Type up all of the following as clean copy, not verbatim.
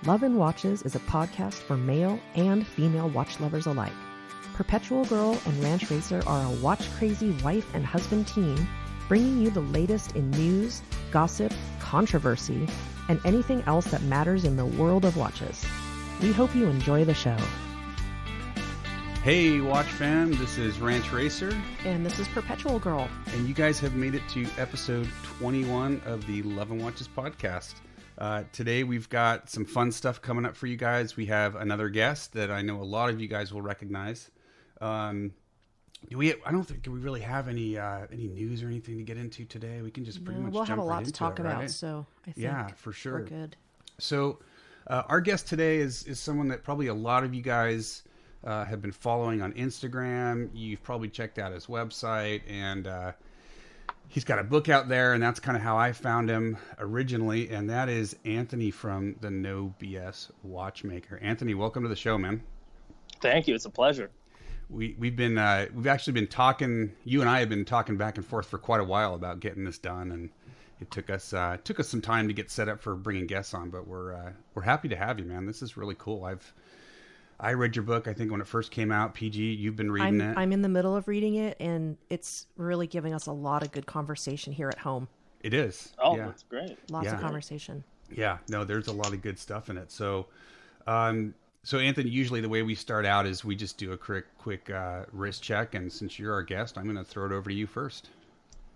Love and Watches is a podcast for male and female watch lovers alike. Perpetual Girl and Ranch Racer are a watch-crazy wife and husband team bringing you the latest in news, gossip, controversy, and anything else that matters in the world of watches. We hope you enjoy the show. Hey, Watch fam, this is Ranch Racer. And this is Perpetual Girl. And you guys have made it to episode 21 of the Love and Watches podcast. Today we've got some fun stuff coming up for you guys. We have another guest that I know a lot of you guys will recognize. I don't think we really have any news or anything to get into today. We can just pretty much we'll jump have a lot right to into talk it, about, right? so I think yeah, for sure. we're good. So our guest today is someone that probably a lot of you guys have been following on Instagram. You've probably checked out his website, and he's got a book out there, and that's kind of how I found him originally, and that is Anthony from the No BS Watchmaker. Anthony, welcome to the show, man. Thank you. It's a pleasure. We've actually been talking. You and I have been talking back and forth for quite a while about getting this done, and it took us some time to get set up for bringing guests on. But we're happy to have you, man. This is really cool. I read your book, I think, when it first came out. PG, you've been reading it. I'm in the middle of reading it, and it's really giving us a lot of good conversation here at home. It is. Oh, yeah. That's great. Lots of conversation. Yeah, no, there's a lot of good stuff in it. So, Anthony, usually the way we start out is we just do a quick wrist check, and since you're our guest, I'm going to throw it over to you first.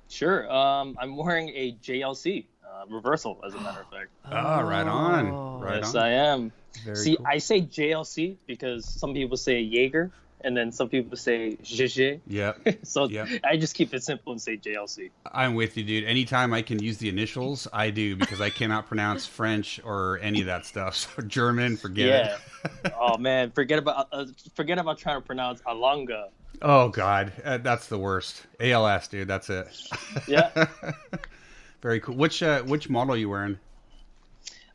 Sure. I'm wearing a JLC reversal, as a matter of fact. Oh, right on. Right yes, on. I am. Very cool. I say JLC because some people say Jaeger, and then some people say GG. Yep. So yep. I just keep it simple and say JLC. I'm with you, dude. Anytime I can use the initials, I do, because I cannot pronounce French or any of that stuff. So German, forget it. Oh man, forget about trying to pronounce Alanga. Oh God, that's the worst. ALS, dude. That's it. Yeah. Very cool. Which model are you wearing?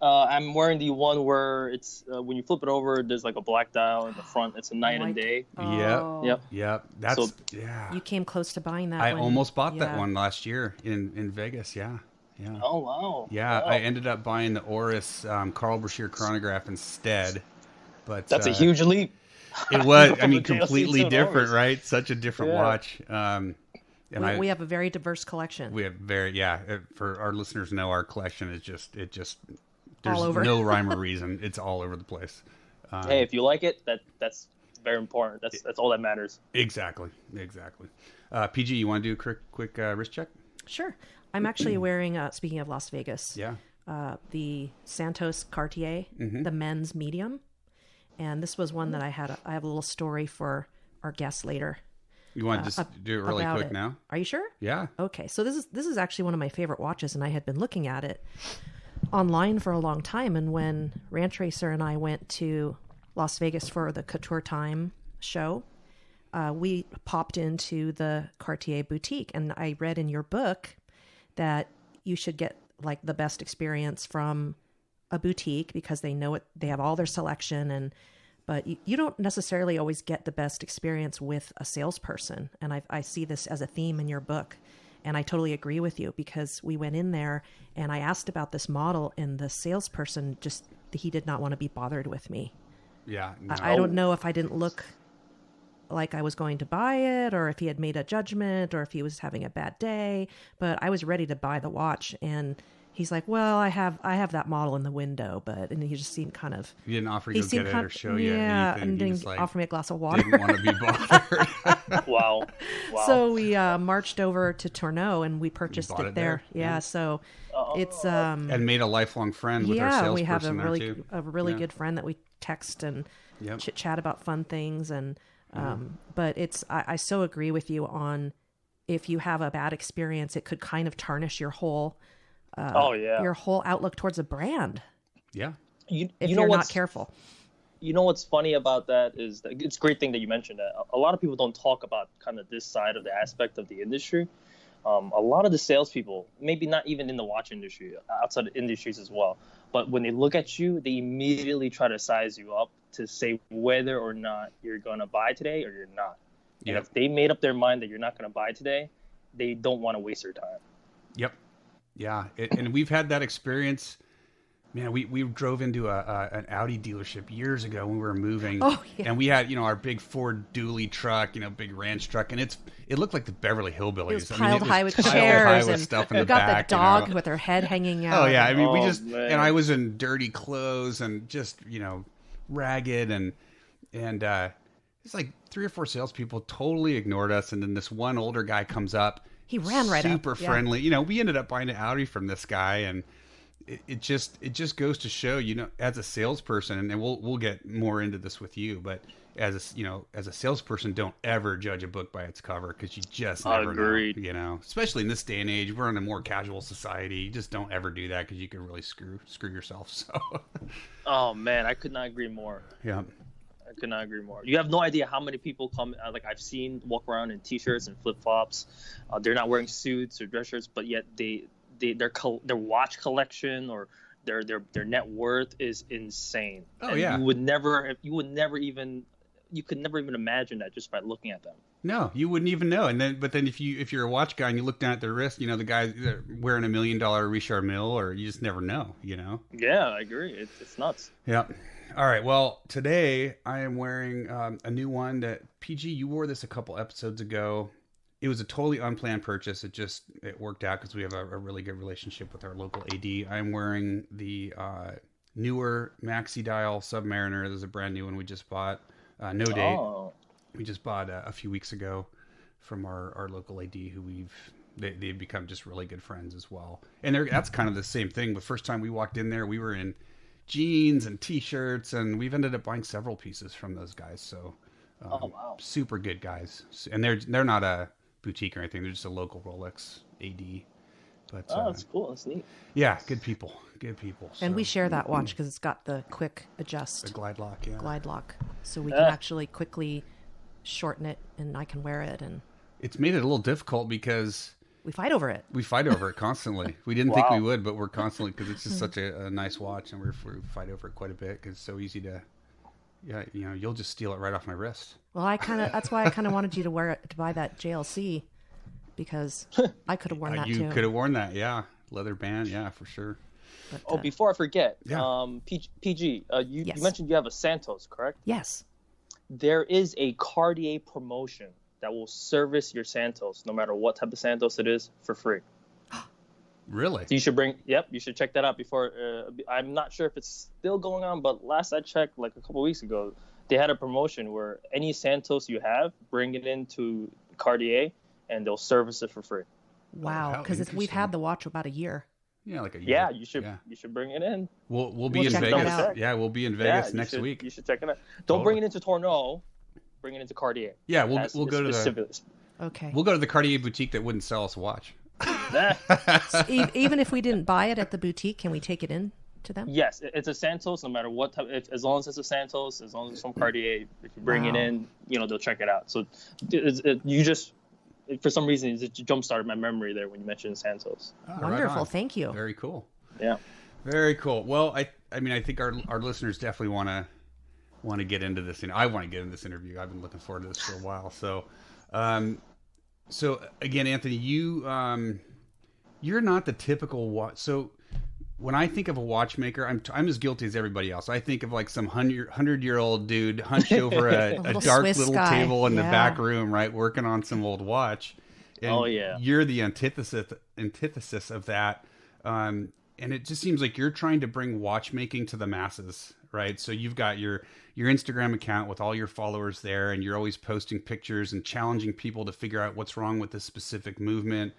I'm wearing the one where it's when you flip it over, there's like a black dial in the front. It's a night and day. Oh. Yep. That's So, yeah. You came close to buying that I one. almost bought that one last year in Vegas. Yeah. Oh wow. Yeah, Wow. I ended up buying the Oris Carl Brashear chronograph instead. But That's a huge leap. It was. I From mean, the JLC completely to an different, Oris. right? Such a different Yeah. watch. And We have a very diverse collection. we have for our listeners know our collection is just there's All over. no rhyme or reason. It's all over the place. Hey, if you like it, that's very important. That's all that matters. Exactly. PG, you want to do a quick wrist check? Sure. I'm actually wearing, speaking of Las Vegas, Yeah. the Santos Cartier, Mm-hmm. the men's medium. And this was one that I have a little story for our guests later. You want to just do it really about quick it. now? Are you sure? Yeah. Okay. So this is actually one of my favorite watches, and I had been looking at it online for a long time. And when Ranch Racer and I went to Las Vegas for the Couture Time show, we popped into the Cartier boutique, and I read in your book that you should get like the best experience from a boutique because they know it, they have all their selection, but you don't necessarily always get the best experience with a salesperson. And I see this as a theme in your book. And I totally agree with you, because we went in there and I asked about this model, and the salesperson he did not want to be bothered with me. Yeah. No. I don't know if I didn't look like I was going to buy it, or if he had made a judgment, or if he was having a bad day, but I was ready to buy the watch. And he's like, well, I have that model in the window, and he just seemed kind of... You didn't offer to go get it or show you yeah, anything. and You didn't just, like, offer me a glass of water. didn't want to be bothered. Wow. So we marched over to Tourneau and we purchased bought it it there. there? Yeah, Yeah. so it's... And made a lifelong friend with our salesperson we have there, a really Yeah. good friend that we text and Yep. chit-chat about fun things. And but I so agree with you on, if you have a bad experience, it could kind of tarnish your whole... your whole outlook towards a brand. Yeah. You if know you're not what's careful. You know what's funny about that is that it's a great thing that you mentioned that. A lot of people don't talk about kind of this side of the aspect of the industry. A lot of the salespeople, maybe not even in the watch industry, outside the industries as well, but when they look at you, they immediately try to size you up to say whether or not you're going to buy today or you're not. And if they made up their mind that you're not going to buy today, they don't want to waste their time. Yep. Yeah. And we've had that experience Man, we drove into an Audi dealership years ago when we were moving. Oh, yeah. And we had, our big Ford dually truck, big ranch truck, and it looked like the Beverly Hillbillies. It was piled high with piled chairs high with and stuff in we the got back, the dog with her head hanging out. Oh yeah, I mean Man. and I was in dirty clothes and just ragged and it's like 3 or 4 salespeople totally ignored us, and then this one older guy comes up. He ran right up. Super friendly. We ended up buying an Audi from this guy, and it just goes to show, as a salesperson, and we'll get more into this with you, but as a salesperson, don't ever judge a book by its cover, because you just never know. Especially in this day and age, we're in a more casual society. You just don't ever do that, because you can really screw yourself. So. Oh man, I could not agree more. Yeah. I could not agree more. You have no idea how many people come, like I've seen walk around in t-shirts and flip-flops. They're not wearing suits or dress shirts, but yet their watch collection or their net worth is insane. Oh, and yeah. You could never even imagine that just by looking at them. No, you wouldn't even know. But then if you're a watch guy and you look down at their wrist, the guy's wearing $1 million Richard Mille, or you just never know. Yeah, I agree. It's nuts. Yeah. All right. Well, today I am wearing a new one that PG, you wore this a couple episodes ago. It was a totally unplanned purchase. It worked out because we have a really good relationship with our local AD. I'm wearing the newer Maxi Dial Submariner. This is a brand new one we just bought. No date. Oh. We just bought a few weeks ago from our local AD, who they've become just really good friends as well. And that's kind of the same thing. The first time we walked in there, we were in jeans and t-shirts, and we've ended up buying several pieces from those guys. So Oh wow. super good guys. And they're not a boutique or anything. They're just a local Rolex AD. But That's cool. That's neat. yeah, good people. And So, we share that watch because it's got the quick adjust the glide lock. Yeah. glide lock, so we can actually quickly shorten it, and I can wear it, and It's made it a little difficult because we fight over it. we fight over it constantly. We didn't think we Wow. would, but we're constantly, because it's just such a nice watch, and we fight over it quite a bit because it's so easy to, you'll just steal it right off my wrist. Well, that's why I kind of wanted you to wear it, to buy that JLC, because I could have worn that You too. could have worn that, yeah. Leather band, yeah, for sure. But, Before I forget, Yeah. PG, you Yes. mentioned you have a Santos, correct? yes. There is a Cartier promotion that will service your Santos, no matter what type of Santos it is, for free. Really? So you should check that out before. I'm not sure if it's still going on, but last I checked, like a couple weeks ago, they had a promotion where any Santos you have, bring it into Cartier, and they'll service it for free. Wow, how because we've interesting. had the watch about a year. Yeah, like a year. Yeah, you should bring it in. We'll be We'll in check that Vegas. out. Yeah, we'll be in Yeah, Vegas you next should- week. You should check it out. Don't bring it into Tourneau. Bring it into Cartier. Yeah, we'll That's go to the specific- Okay. we'll go to the Cartier boutique that wouldn't sell us a watch. Even if we didn't buy it at the boutique, can we take it in to them? Yes, it's a Santos. No matter what type, as long as it's a Santos, as long as it's from Cartier, if you bring it Wow. in, they'll check it out. So for some reason, it jump started my memory there when you mentioned Santos. Oh, right Wonderful. on. Thank you. Very cool. Yeah. Very cool. Well, I mean, I think our listeners definitely want to get into this. I want to get into this interview. I've been looking forward to this for a while. So again, Anthony, you're not the typical watch. So when I think of a watchmaker, I'm as guilty as everybody else. I think of like some 100-year-old dude hunched over a little dark Swiss little guy. table in the Yeah. back room, right, working on some old watch. And Oh, yeah. you're the antithesis of that. And it just seems like you're trying to bring watchmaking to the masses, right? So you've got your Instagram account with all your followers there, and you're always posting pictures and challenging people to figure out what's wrong with this specific movement.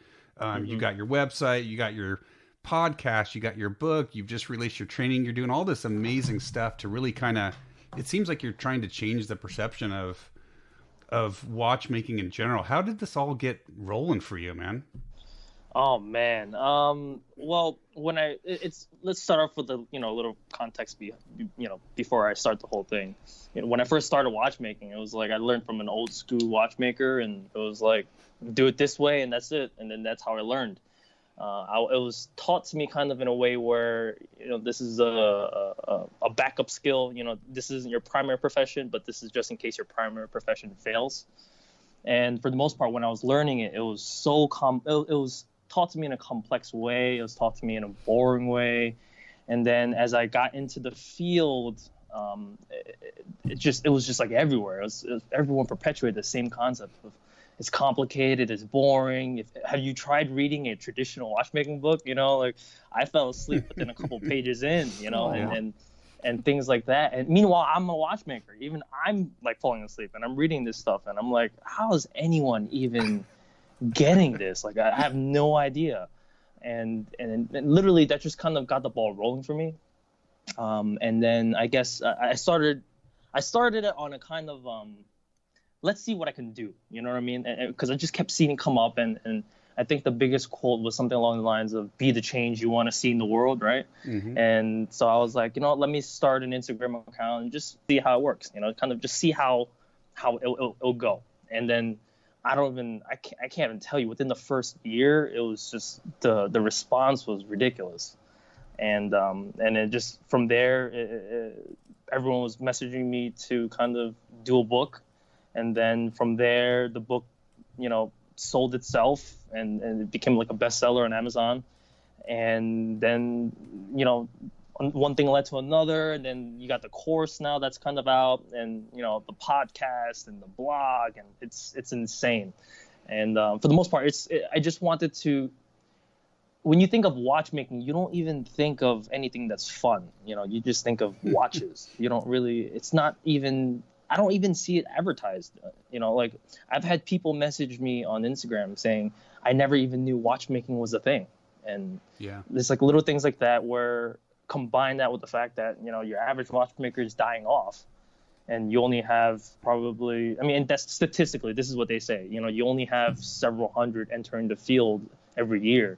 You got your website, you got your podcast, you got your book, you've just released your training. You're doing all this amazing stuff to really kind of, it seems like you're trying to change the perception of watchmaking in general. How did this all get rolling for you, man? Oh man. Well, let's start off with a little context before I start the whole thing. When I first started watchmaking, it was like I learned from an old school watchmaker, and it was like do it this way and that's it, and then that's how I learned. It was taught to me kind of in a way where this is a backup skill. This isn't your primary profession, but this is just in case your primary profession fails. And for the most part, when I was learning it, it was it was taught to me in a complex way. It was taught to me in a boring way. And then as I got into the field, it was just like everywhere. Everyone perpetuated the same concept of it's complicated, it's boring. Have you tried reading a traditional watchmaking book? Like I fell asleep within a couple pages in, and things like that. And meanwhile, I'm a watchmaker. Even I'm like falling asleep, and I'm reading this stuff, and I'm like, how is anyone even getting this? Like I have no idea. And literally that just kind of got the ball rolling for me. And then I guess I started it on a kind of let's see what I can do. You know what I mean? Because I just kept seeing it come up, and I think the biggest quote was something along the lines of "Be the change you want to see in the world," right? Mm-hmm. And so I was like, let me start an Instagram account and just see how it works. Kind of just see how it'll go. And then I can't even tell you. Within the first year, it was just the response was ridiculous. And then just from there, everyone was messaging me to kind of do a book. And then from there, the book, sold itself and it became like a bestseller on Amazon. And then, one thing led to another. And then you got the course now that's kind of out, and, the podcast and the blog, and it's insane. And for the most part, I just wanted to. When you think of watchmaking, you don't even think of anything that's fun. You just think of watches. You don't really. It's not even. I don't even see it advertised. Like I've had people message me on Instagram saying I never even knew watchmaking was a thing, and there's like little things like that where combine that with the fact that your average watchmaker is dying off, and you only have probably. I mean, and that's statistically, this is what they say. You only have several hundred entering the field every year.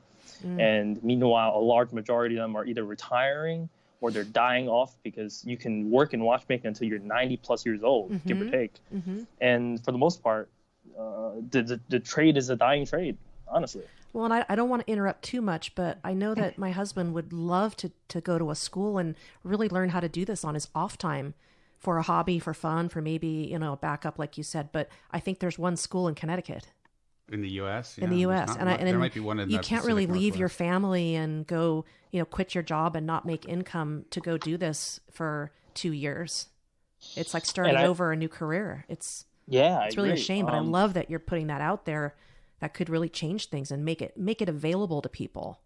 And meanwhile, a large majority of them are either retiring or they're dying off, because you can work in watchmaking until you're 90 plus years old, give or take. Mm-hmm. And for the most part, the trade is a dying trade, honestly. Well, and I don't want to interrupt too much, but I know that my husband would love to go to a school and really learn how to do this on his off time for a hobby, for fun, for maybe, a backup, like you said. But I think there's one school in Connecticut. In the U.S.? In the U.S. And there might be one in you can't really leave your family and go, quit your job and not make income to go do this for 2 years. It's like starting over a new career. It's really a shame, but I love that you're putting that out there. That could really change things and make it available to people.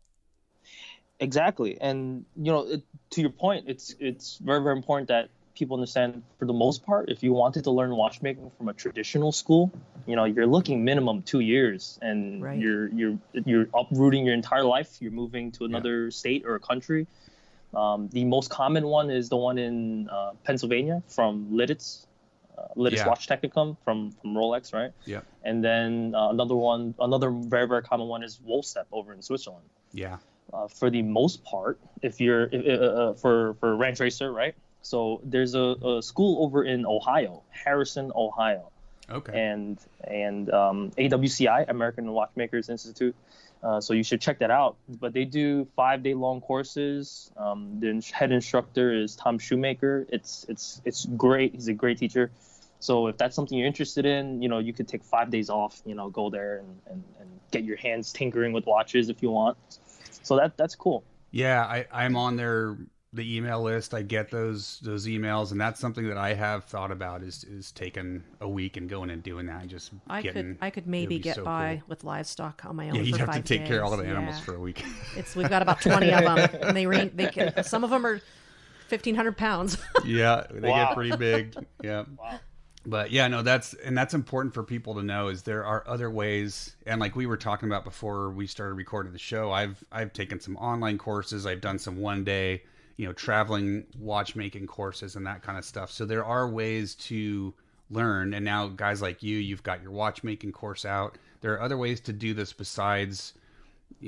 Exactly. And, to your point, it's very, very important that people understand, for the most part, if you wanted to learn watchmaking from a traditional school, you're looking minimum 2 years, and right. you're uprooting your entire life. You're moving to another state or a country. The most common one is the one in Pennsylvania from Lidditz Watch Technicum from Rolex, right? Yeah. And then another very, very common one is Wolstep over in Switzerland. Yeah. For the most part, if you're for Ranch Racer, right? So there's a school over in Ohio, Harrison, Ohio. Okay. And AWCI, American Watchmakers Institute. So you should check that out. But they do 5-day long courses. The head instructor is Tom Shoemaker. It's great. He's a great teacher. So if that's something you're interested in, you could take 5 days off, go there and get your hands tinkering with watches if you want. So that's cool. Yeah, I'm on the email list. I get those emails, and that's something that I have thought about is taking a week and going and doing that. And just I could maybe get so by cool. with livestock on my own. Yeah, you have to take days. Care of all the animals for a week. We've got about 20 of them, and some of them are 1,500 pounds. Yeah, they get pretty big. Yeah. Wow. But yeah, no, that's important for people to know, is there are other ways. And like we were talking about before we started recording the show, I've taken some online courses. I've done some 1-day, traveling watchmaking courses and that kind of stuff. So there are ways to learn. And now guys like you've got your watchmaking course out. There are other ways to do this besides,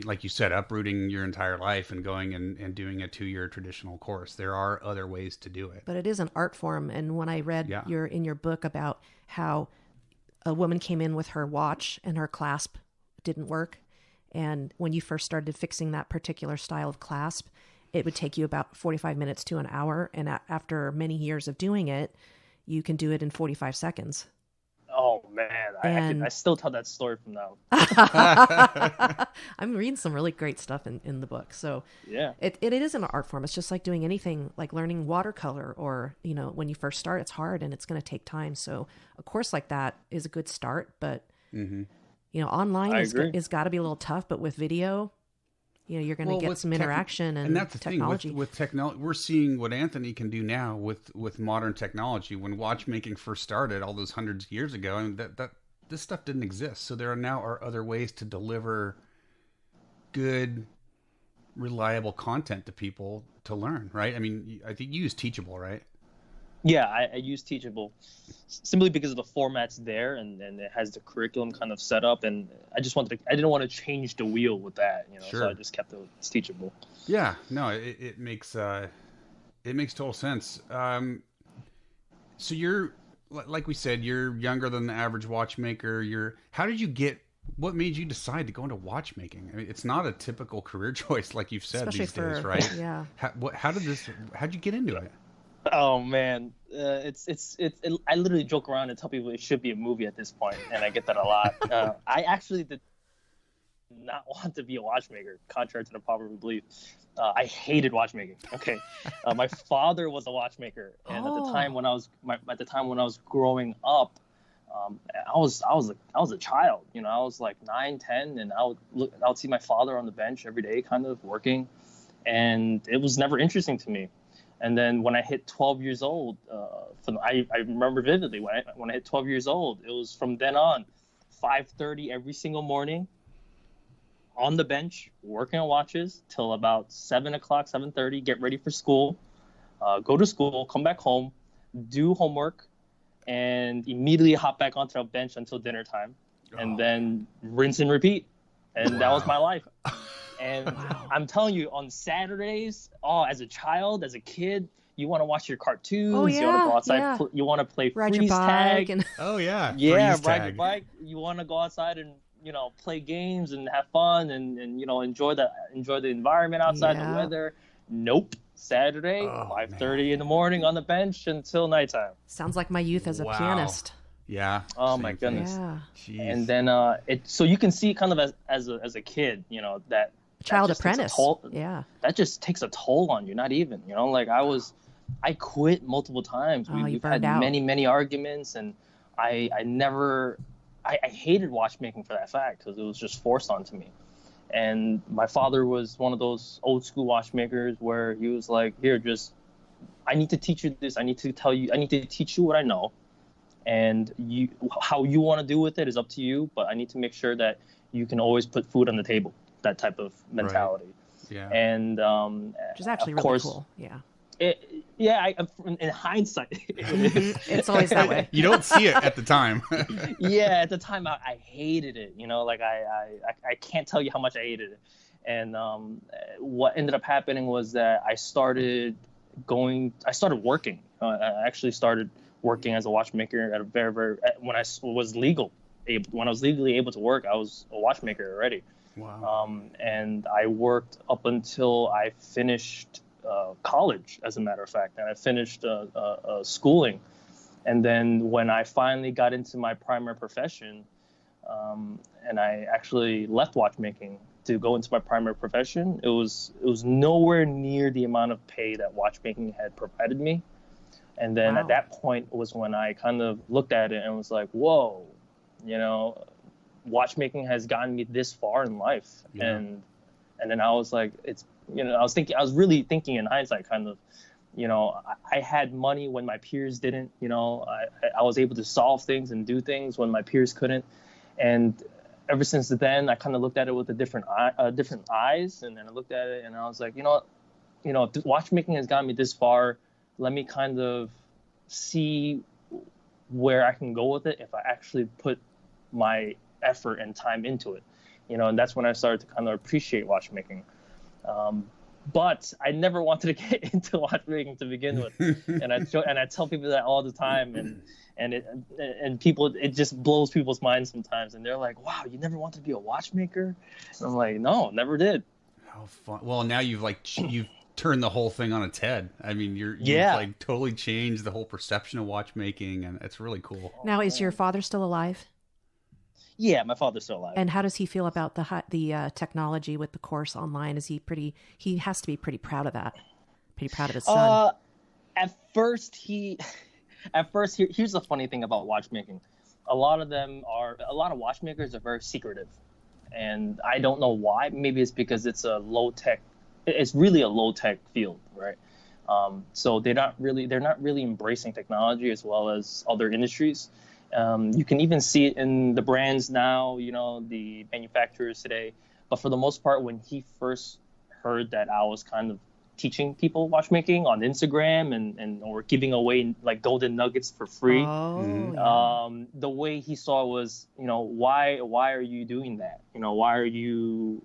like you said, uprooting your entire life and going and doing a 2-year traditional course. There are other ways to do it. But it is an art form. And when I read in your book about how a woman came in with her watch and her clasp didn't work, and when you first started fixing that particular style of clasp, it would take you about 45 minutes to an hour. And after many years of doing it, you can do it in 45 seconds. Oh man, I still tell that story from now. I'm reading some really great stuff in the book. So Yeah, it is an art form. It's just like doing anything, like learning watercolor, or, you know, when you first start, it's hard and it's going to take time. So a course like that is a good start, but you know, online is got to be a little tough, but with video, you know, you're going to get some interaction and that's the technology. thing with technology. We're seeing what Anthony can do now with modern technology. When watchmaking first started all those hundreds of years ago, I mean, that this stuff didn't exist. So there are other ways to deliver good, reliable content to people to learn, right? I mean, I think you use Teachable, right? yeah, I use Teachable simply because of the format's there and it has the curriculum kind of set up, and I didn't want to change the wheel with that, you know. Sure. So I just kept it Teachable. Yeah, no, it makes total sense. So you're, like we said, you're younger than the average watchmaker. What made you decide to go into watchmaking? I mean, it's not a typical career choice, like you've said, Especially these days, right? Yeah. How'd you get into it? Oh man, I literally joke around and tell people it should be a movie at this point, and I get that a lot. I actually did not want to be a watchmaker, contrary to the popular belief. I hated watchmaking. Okay, my father was a watchmaker, and at the time when I was growing up, I was a child. You know, I was like 9, 10, and I would see my father on the bench every day, kind of working, and it was never interesting to me. And then when I hit 12 years old, I remember vividly when I hit 12 years old, it was from then on, 5:30 every single morning, on the bench working on watches till about 7:30. Get ready for school, go to school, come back home, do homework, and immediately hop back onto the bench until dinner time, and then rinse and repeat. And that was my life. And I'm telling you, on Saturdays, as a child, as a kid, you want to watch your cartoons. You want to go outside. You want to play freeze tag. Yeah, ride your bike. You want to go outside and, you know, play games and have fun and you know, enjoy the environment outside, the weather. Nope. Saturday, 5:30 in the morning on the bench until nighttime. Sounds like my youth as a pianist. Yeah. Oh my goodness. Yeah. Jeez. And then so you can see kind of as a kid, you know, that child apprentice. Yeah. That just takes a toll on you. Not even, you know, like I quit multiple times. We've had many arguments, and I hated watchmaking for that fact, because it was just forced onto me. And my father was one of those old school watchmakers where he was like, here, I need to teach you this. I need to teach you what I know. And how you want to do with it is up to you, but I need to make sure that you can always put food on the table. That type of mentality. Right. Yeah. And which is actually really cool. Yeah. In hindsight, it's always that way. You don't see it at the time. Yeah, at the time I hated it. You know, like I can't tell you how much I hated it. And what ended up happening was that I started working. I actually started working as a watchmaker at a when I was legally able to work. I was a watchmaker already. Wow. And I worked up until I finished college, as a matter of fact, and I finished schooling. And then when I finally got into my primary profession, and I actually left watchmaking to go into my primary profession, it was nowhere near the amount of pay that watchmaking had provided me. And then at that point was when I kind of looked at it and was like, whoa, you know, watchmaking has gotten me this far in life. Yeah. And then I was like, I was really thinking in hindsight, kind of, you know, I had money when my peers didn't, you know, I was able to solve things and do things when my peers couldn't. And ever since then, I kind of looked at it with different eyes. And then I looked at it and I was like, you know, watchmaking has gotten me this far. Let me kind of see where I can go with it if I actually put my effort and time into it, you know. And that's when I started to kind of appreciate watchmaking. But I never wanted to get into watchmaking to begin with, and I tell people that all the time, and people, it just blows people's minds sometimes, and they're like, "Wow, you never wanted to be a watchmaker?" And I'm like, "No, never did." How fun! Well, now you've turned the whole thing on its head. I mean, you've like totally changed the whole perception of watchmaking, and it's really cool. Now, is your father still alive? Yeah, my father's still alive. And how does he feel about the technology with the course online? Is he pretty? He has to be pretty proud of that. Pretty proud of his son. At first, here's the funny thing about watchmaking. A lot of watchmakers are very secretive, and I don't know why. Maybe it's because it's a low tech. It's really a low tech field, right? So they're not really embracing technology as well as other industries. You can even see it in the brands now, the manufacturers today. But for the most part, when he first heard that I was kind of teaching people watchmaking on Instagram or giving away like golden nuggets for free, the way he saw it was, why are you doing that? Why are you,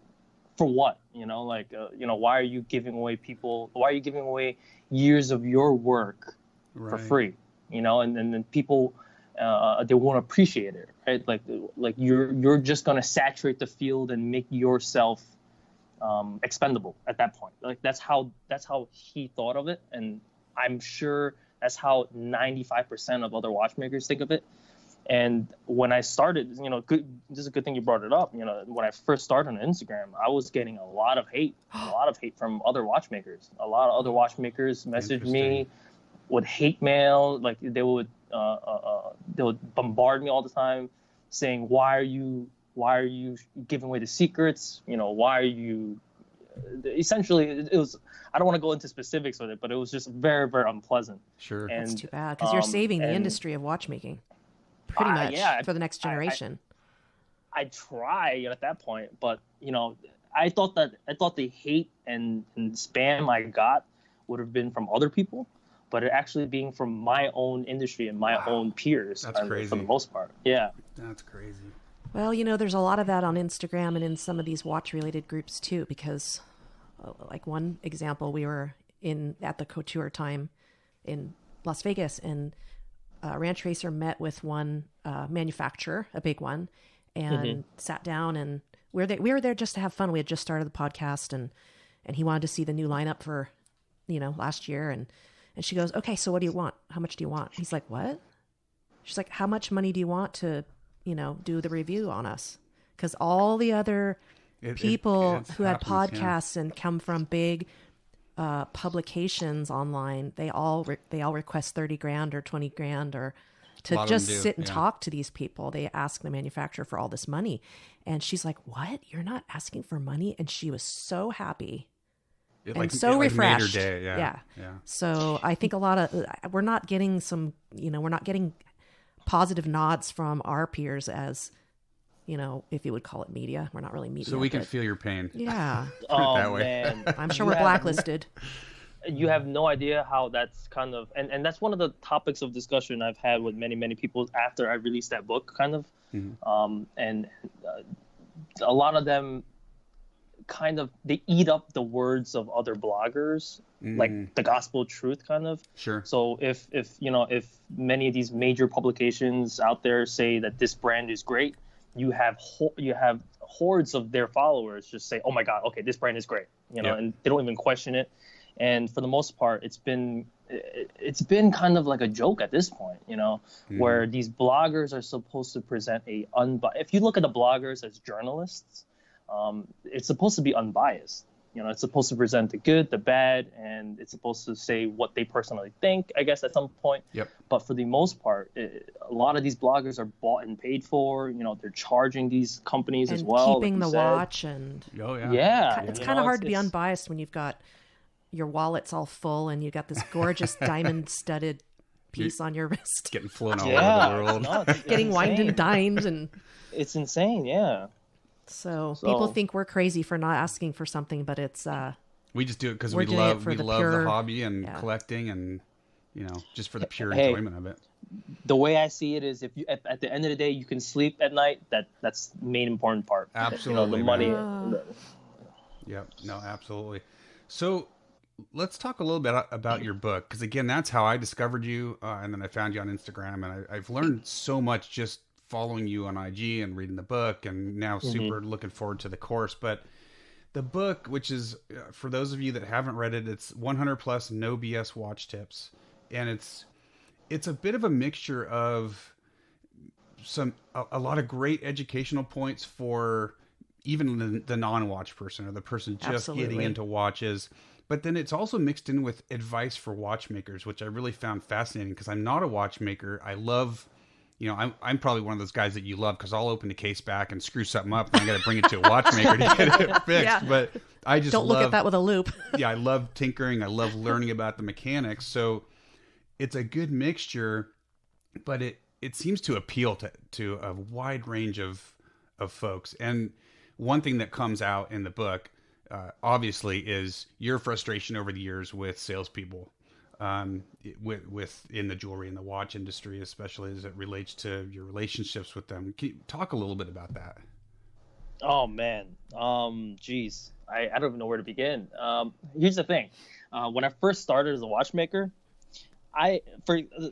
for what? Why are you giving away years of your work for free? And then people, they won't appreciate it, right? Like you're just gonna saturate the field and make yourself expendable at that point. Like that's how he thought of it, and I'm sure that's how 95% of other watchmakers think of it. And when I started, this is a good thing you brought it up. When I first started on Instagram, I was getting a lot of hate from other watchmakers. A lot of other watchmakers messaged me with hate mail. Like they would bombard me all the time, saying, "Why are you giving away the secrets? Why are you?" Essentially, it was. I don't want to go into specifics with it, but it was just very, very unpleasant. Sure, and that's too bad because you're saving the industry of watchmaking, pretty much for the next generation. I try at that point, but I thought the hate and spam I got would have been from other people, but it actually being from my own industry and my own peers. That's crazy. For the most part. Yeah. That's crazy. Well, there's a lot of that on Instagram and in some of these watch-related groups too, because like one example, we were at the couture time in Las Vegas, and GrantTreger met with one manufacturer, a big one, and sat down, and we were there just to have fun. We had just started the podcast, and he wanted to see the new lineup for, last year, and she goes, "Okay, so what do you want? How much do you want?" He's like, "What?" She's like, "How much money do you want to, do the review on us?" Because all the other people who had podcasts and come from big publications online, they all request 30 grand or 20 grand or to just sit and talk to these people. They ask the manufacturer for all this money. And she's like, "What? You're not asking for money?" And she was so happy. So refreshed. Made her day. Yeah. So I think we're not getting we're not getting positive nods from our peers as, if you would call it media. We're not really media. So we can feel your pain. Yeah. Oh, man. I'm sure we're blacklisted. You have no idea how that's kind of, and that's one of the topics of discussion I've had with many, many people after I released that book, kind of. And a lot of them kind of, they eat up the words of other bloggers, like the gospel truth, kind of. Sure. So if many of these major publications out there say that this brand is great, you have hordes of their followers just say, "Oh my God, okay, this brand is great," and they don't even question it. And for the most part, it's been kind of like a joke at this point, where these bloggers are supposed to present if you look at the bloggers as journalists, it's supposed to be unbiased. It's supposed to present the good, the bad, and it's supposed to say what they personally think, I guess, at some point. Yep. But for the most part, a lot of these bloggers are bought and paid for. They're charging these companies as well. Keeping the watch and... Oh, yeah. Yeah. It's kind of hard to be unbiased when you've got your wallet's all full and you've got this gorgeous diamond-studded piece on your wrist. Getting flown all over the world. No, it's getting wined and dined. And it's insane, yeah. So people think we're crazy for not asking for something, but it's we just do it because we love the hobby and collecting, and just for the pure enjoyment of it. The way I see it is, if you at the end of the day you can sleep at night, that's the main important part. Absolutely, the money. Yep. No, absolutely. So let's talk a little bit about your book, because again, that's how I discovered you, and then I found you on Instagram, and I've learned so much just following you on IG and reading the book, and now super looking forward to the course. But The book, which is, for those of you that haven't read it, it's 100 plus No BS watch tips. And it's a bit of a mixture of a lot of great educational points for even the non-watch person or the person just Absolutely. getting into watches. But then it's also mixed in with advice for watchmakers, which I really found fascinating because I'm not a watchmaker. I love, I'm probably one of those guys that you love because I'll open the case back and screw something up and I got to bring it to a watchmaker to get it fixed. Yeah. But I just don't look at that with a loop. Yeah, I love tinkering. I love learning about the mechanics. So it's a good mixture, but it seems to appeal to a wide range of folks. And one thing that comes out in the book, obviously, is your frustration over the years with salespeople, with in the jewelry and the watch industry, especially as it relates to your relationships with them. Can you talk a little bit about that? Oh man, geez, I don't even know where to begin. Here's the thing: when I first started as a watchmaker,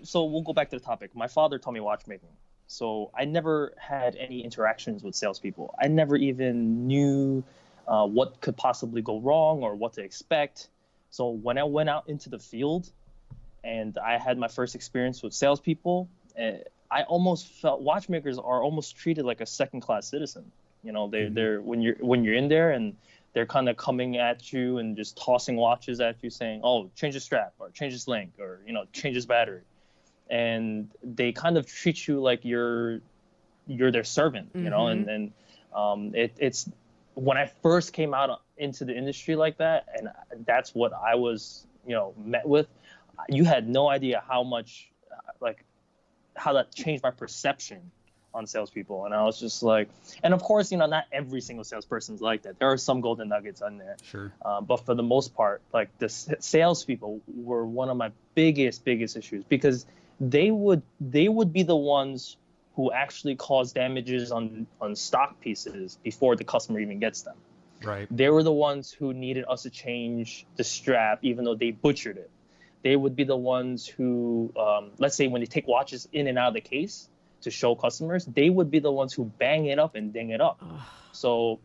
so we'll go back to the topic. My father taught me watchmaking, so I never had any interactions with salespeople. I never even knew what could possibly go wrong or what to expect. So when I went out into the field and I had my first experience with salespeople, I almost felt watchmakers are almost treated like a second-class citizen. They're when you're in there and they're kind of coming at you and just tossing watches at you, saying, "Oh, change the strap," or "Change this link," or "Change this battery," and they kind of treat you like you're their servant, and it's when I first came out into the industry like that, and that's what I was, met with. You had no idea how much, how that changed my perception on salespeople. And I was just like, and of course, not every single salesperson is like that. There are some golden nuggets on there. Sure. But for the most part, like the salespeople were one of my biggest issues because they would be the ones who actually cause damages on stock pieces before the customer even gets them. Right. They were the ones who needed us to change the strap, even though they butchered it. They would be the ones who, let's say when they take watches in and out of the case to show customers, they would be the ones who bang it up and ding it up. So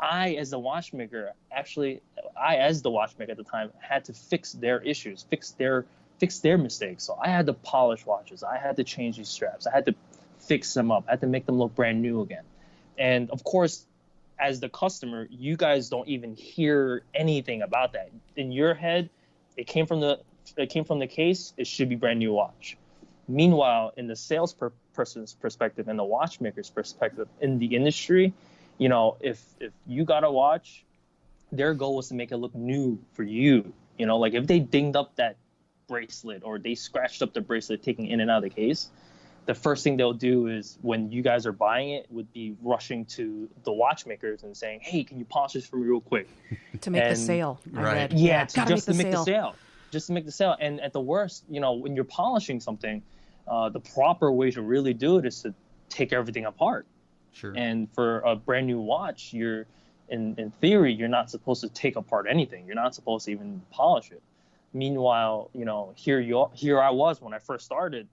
as the watchmaker at the time, had to fix their issues, fix their mistakes. So I had to polish watches. I had to change these straps. I had to fix them up. I had to make them look brand new again. And of course, as the customer, you guys don't even hear anything about that. In your head, it came from the case. It should be brand new watch. Meanwhile, in the salesperson's perspective and the watchmaker's perspective in the industry, if you got a watch, their goal was to make it look new for you. Like if they dinged up that bracelet or they scratched up the bracelet taking in and out of the case, the first thing they'll do is when you guys are buying it would be rushing to the watchmakers and saying, "Hey, can you polish this for me real quick?" To make the sale. I Right. read. Yeah, Gotta just to make the sale. sale. Just to make the sale. And at the worst, when you're polishing something, the proper way to really do it is to take everything apart. Sure. And for a brand new watch, you're in theory, you're not supposed to take apart anything. You're not supposed to even polish it. Meanwhile, here I was when I first started,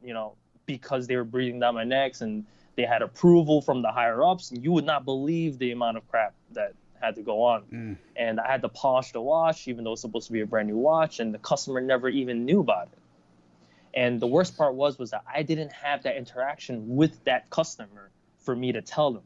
because they were breathing down my necks and they had approval from the higher ups, and you would not believe the amount of crap that had to go on. And I had to polish the watch, even though it's supposed to be a brand new watch, and the customer never even knew about it. And the worst part was that I didn't have that interaction with that customer for me to tell them.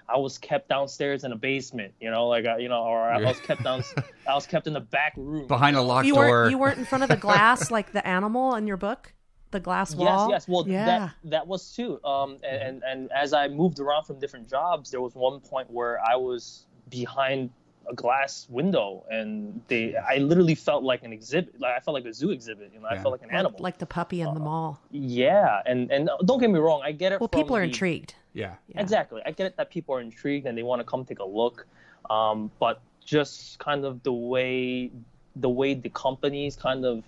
I was kept downstairs in a basement, I was kept down. I was kept in the back room behind a locked door. You weren't in front of the glass like the animal in your book, the glass wall. Yes. Well, yeah. that was too. And as I moved around from different jobs, there was one point where I was behind a glass window, and I literally felt like an exhibit. Like I felt like a zoo exhibit. I felt like an animal, like the puppy in the mall. Yeah, and don't get me wrong, I get it. Well, people are intrigued. Yeah, exactly. I get it that people are intrigued and they want to come take a look, but just kind of the way the companies kind of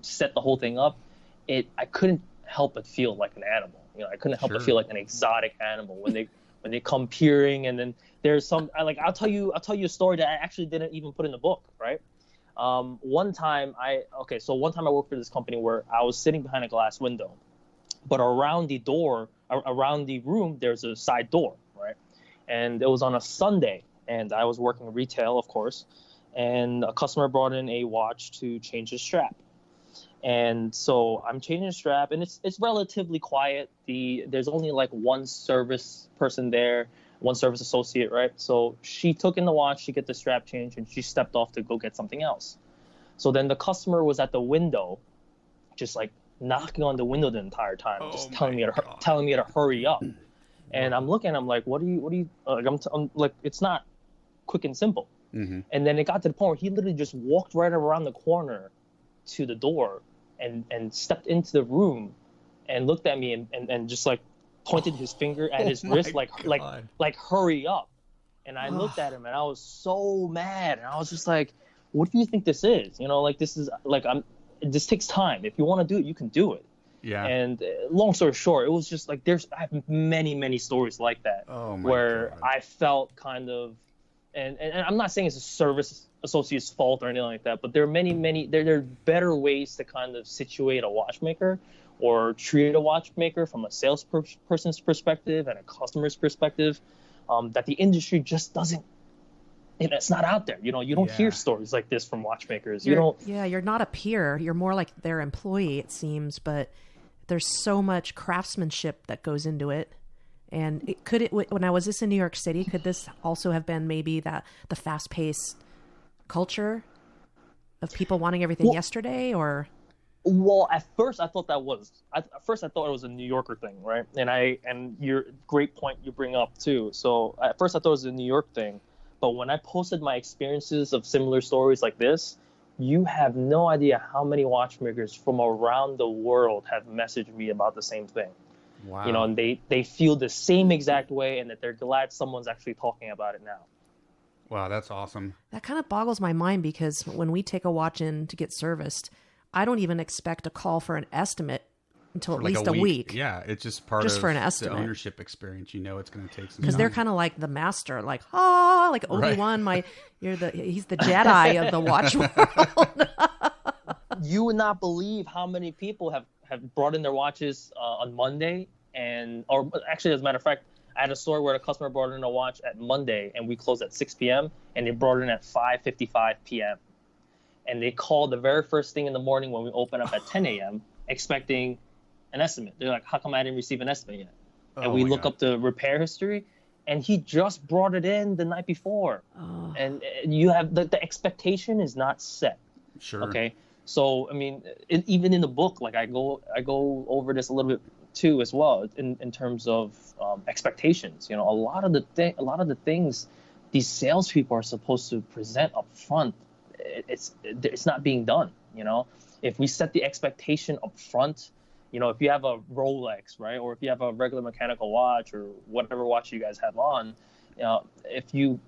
set the whole thing up, I couldn't help but feel like an animal. I couldn't help but feel like an exotic animal when they come peering, and then there's some I'll tell you a story that I actually didn't even put in the book, right? One time I worked for this company where I was sitting behind a glass window, but around the room there's a side door, right? And it was on a Sunday, and I was working retail, of course, and a customer brought in a watch to change the strap. And so I'm changing the strap, and it's relatively quiet. There's only like one service person there, one service associate, right? So she took in the watch to get the strap changed, and she stepped off to go get something else. So then the customer was at the window, just like knocking on the window the entire time, just telling me to hurry up. And I'm looking, I'm like, what are you? Like, I'm like, it's not quick and simple. Mm-hmm. And then it got to the point where he literally just walked right around the corner to the door and stepped into the room and looked at me and just like pointed his finger at his wrist, like hurry up. And I looked at him and I was so mad, and I was just like, what do you think this is? You know, like, this is like, this takes time. If you want to do it, you can do it. Yeah. And long story short, it was just like, I have many stories like that where God. I felt kind of, and I'm not saying it's a service associate's fault or anything like that, but there are many, there are better ways to kind of situate a watchmaker or treat a watchmaker from a salesperson's perspective and a customer's perspective, that the industry just doesn't, it's not out there. You know, you don't hear stories like this from watchmakers. You're not a peer. You're more like their employee, it seems, but there's so much craftsmanship that goes into it. And when I was in New York City, could this also have been maybe the fast-paced culture of people wanting everything yesterday, or? Well, at first I thought it was a New Yorker thing, right? And your great point you bring up too. So at first I thought it was a New York thing, but when I posted my experiences of similar stories like this, you have no idea how many watchmakers from around the world have messaged me about the same thing. Wow. You know, and they feel the same exact way, and that they're glad someone's actually talking about it now. Wow, that's awesome. That kind of boggles my mind, because when we take a watch in to get serviced, I don't even expect a call for an estimate until at least a week. Yeah, it's just part of the ownership experience. You know, it's going to take some time. Because they're kind of like the master, like Obi-Wan. Right. He's the Jedi of the watch world. You would not believe how many people have brought in their watches on Monday, or actually, as a matter of fact, I had a story where a customer brought in a watch at Monday, and we closed at 6 p.m., and they brought it in at 5:55 p.m. And they called the very first thing in the morning when we open up at 10 a.m. expecting an estimate. They're like, how come I didn't receive an estimate yet? And we look up the repair history, and he just brought it in the night before. Oh. And you have the expectation is not set. Sure. Okay. So, I mean, even in the book, like I go over this a little bit too as well in terms of expectations. You know, a lot of the things these salespeople are supposed to present up front, it's not being done. You know, if we set the expectation up front, you know, if you have a Rolex, right, or if you have a regular mechanical watch or whatever watch you guys have on, you know, if you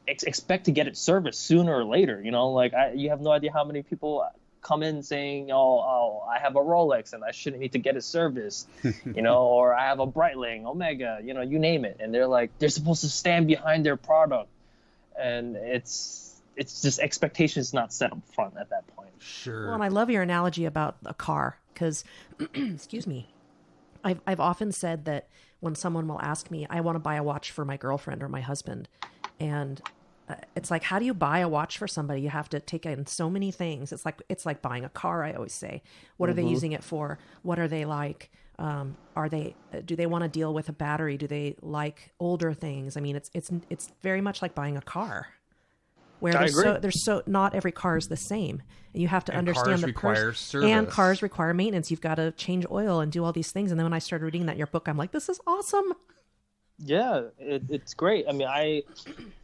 expect to get it serviced sooner or later, you know, like you have no idea how many people come in saying, oh, I have a Rolex and I shouldn't need to get it serviced, you know, or I have a Breitling, Omega, you know, you name it. And they're supposed to stand behind their product. And it's just expectations not set up front at that point. Sure. Well, and I love your analogy about a car, because, excuse me, I've often said that when someone will ask me, I want to buy a watch for my girlfriend or my husband, and it's like, how do you buy a watch for somebody? You have to take in so many things. It's like buying a car, I always say. What are they using it for? What are they like? Do they want to deal with a battery? Do they like older things? I mean, it's very much like buying a car, where there's not every car is the same. And you have to understand the service. And cars require maintenance. You've got to change oil and do all these things. And then when I started reading that in your book, I'm like, this is awesome. Yeah, it's great. I mean,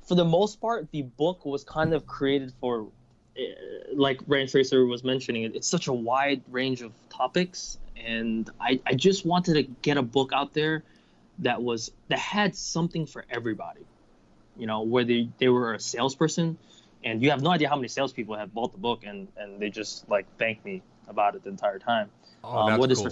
for the most part, the book was kind of created for, like Rand Tracer was mentioning, it's such a wide range of topics, and I just wanted to get a book out there that had something for everybody. You know, whether they were a salesperson, and you have no idea how many salespeople have bought the book, and they just like thanked me about it the entire time. Oh, that's cool.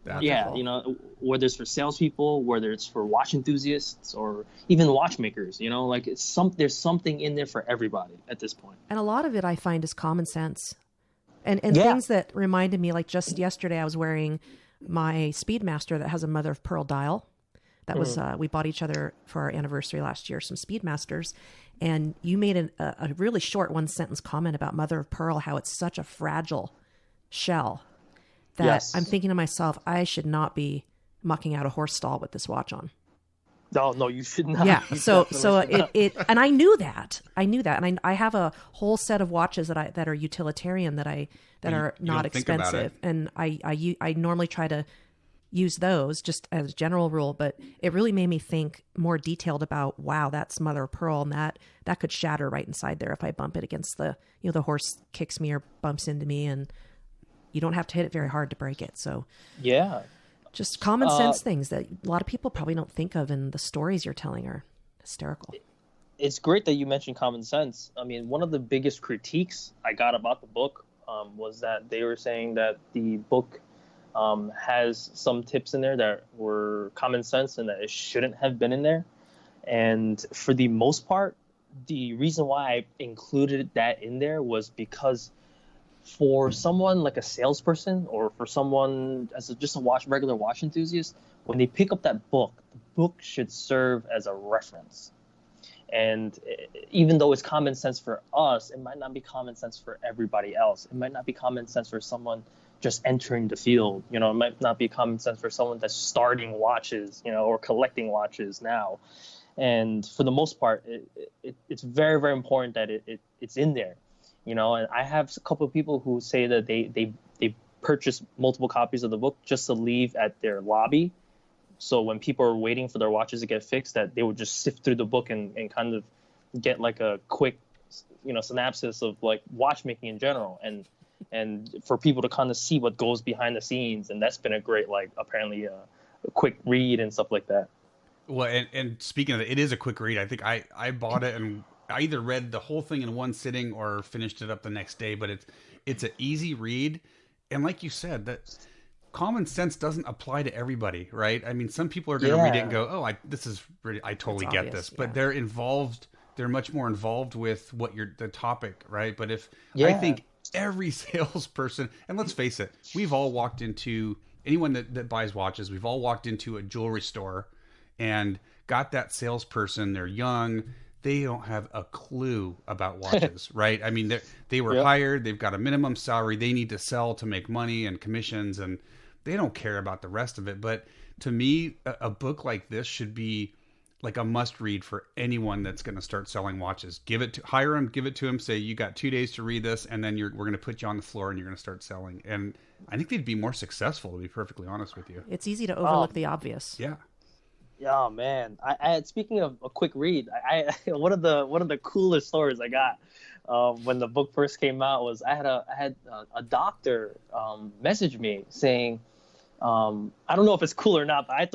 Cool. You know, whether it's for salespeople, whether it's for watch enthusiasts, or even watchmakers, you know, like there's something in there for everybody at this point. And a lot of it I find is common sense, and things that reminded me, like just yesterday I was wearing my Speedmaster that has a mother of pearl dial, That was, we bought each other for our anniversary last year, some Speedmasters. And you made a really short 1-sentence comment about mother of pearl, how it's such a fragile shell that I'm thinking to myself, I should not be mucking out a horse stall with this watch on. No, you should not. Yeah. So and I knew that. And I have a whole set of watches that are utilitarian that are not expensive. And I normally try to use those just as a general rule, but it really made me think more detailed about, wow, that's mother of pearl, and that could shatter right inside there if I bump it against the horse kicks me or bumps into me, and you don't have to hit it very hard to break it. So yeah. Just common sense things that a lot of people probably don't think of, and the stories you're telling are hysterical. It's great that you mentioned common sense. I mean, one of the biggest critiques I got about the book was that they were saying that the book has some tips in there that were common sense and that it shouldn't have been in there. And for the most part, the reason why I included that in there was because for someone like a salesperson or for someone as just a regular watch enthusiast, when they pick up that book, the book should serve as a reference. And even though it's common sense for us, it might not be common sense for everybody else. It might not be common sense for someone just entering the field. It might not be common sense for someone that's starting watches, or collecting watches now. And for the most part, it's very, very important that it's in there. And I have a couple of people who say that they purchase multiple copies of the book just to leave at their lobby. So when people are waiting for their watches to get fixed, that they would just sift through the book and kind of get like a quick, synopsis of like watchmaking in general. And for people to kind of see what goes behind the scenes. And that's been a great, apparently a quick read and stuff like that. Well, and speaking of it is a quick read. I think I bought it and I either read the whole thing in one sitting or finished it up the next day, but it's an easy read. And like you said, that common sense doesn't apply to everybody, right? I mean, some people are going to read it and go, "Oh, this is really, I totally get this," but they're involved. They're much more involved with what the topic, right? But I think every salesperson, and let's face it, we've all walked into, anyone that buys watches, we've all walked into a jewelry store and got that salesperson. They're young. They don't have a clue about watches, right? I mean, they were hired. They've got a minimum salary. They need to sell to make money and commissions, and they don't care about the rest of it. But to me, a book like this should be like a must read for anyone that's going to start selling watches. Hire them, give it to them, say, you got 2 days to read this, and then we're going to put you on the floor and you're going to start selling. And I think they'd be more successful, to be perfectly honest with you. It's easy to overlook the obvious. Yeah. Yeah, man. I speaking of a quick read, I one of the coolest stories I got when the book first came out was I had a doctor message me saying, I don't know if it's cool or not, but I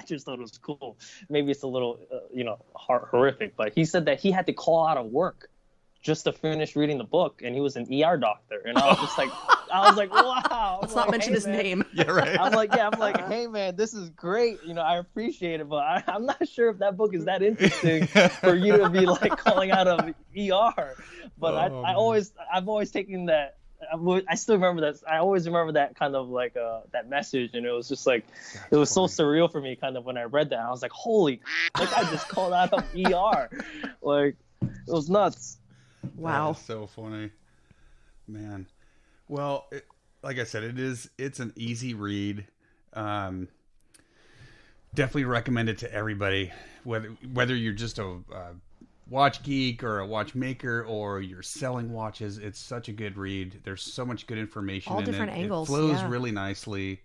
just thought it was cool. Maybe it's a little horrific, but he said that he had to call out of work just to finish reading the book, and he was an ER doctor, and I was just like, wow. Let's not mention his name. Yeah, right. I'm like, hey man, this is great. I appreciate it, but I'm not sure if that book is that interesting for you to be like calling out of ER. But I've always taken that. I still remember that. I always remember that kind of like that message, and it was just like, it was so surreal for me. Kind of when I read that, I was like, holy, like I just called out of ER, like it was nuts. Wow, that is so funny, man. Well, like I said, it's an easy read. Definitely recommend it to everybody, whether you're just a watch geek or a watchmaker or you're selling watches. It's such a good read. There's so much good information all in different it. angles. It flows really nicely.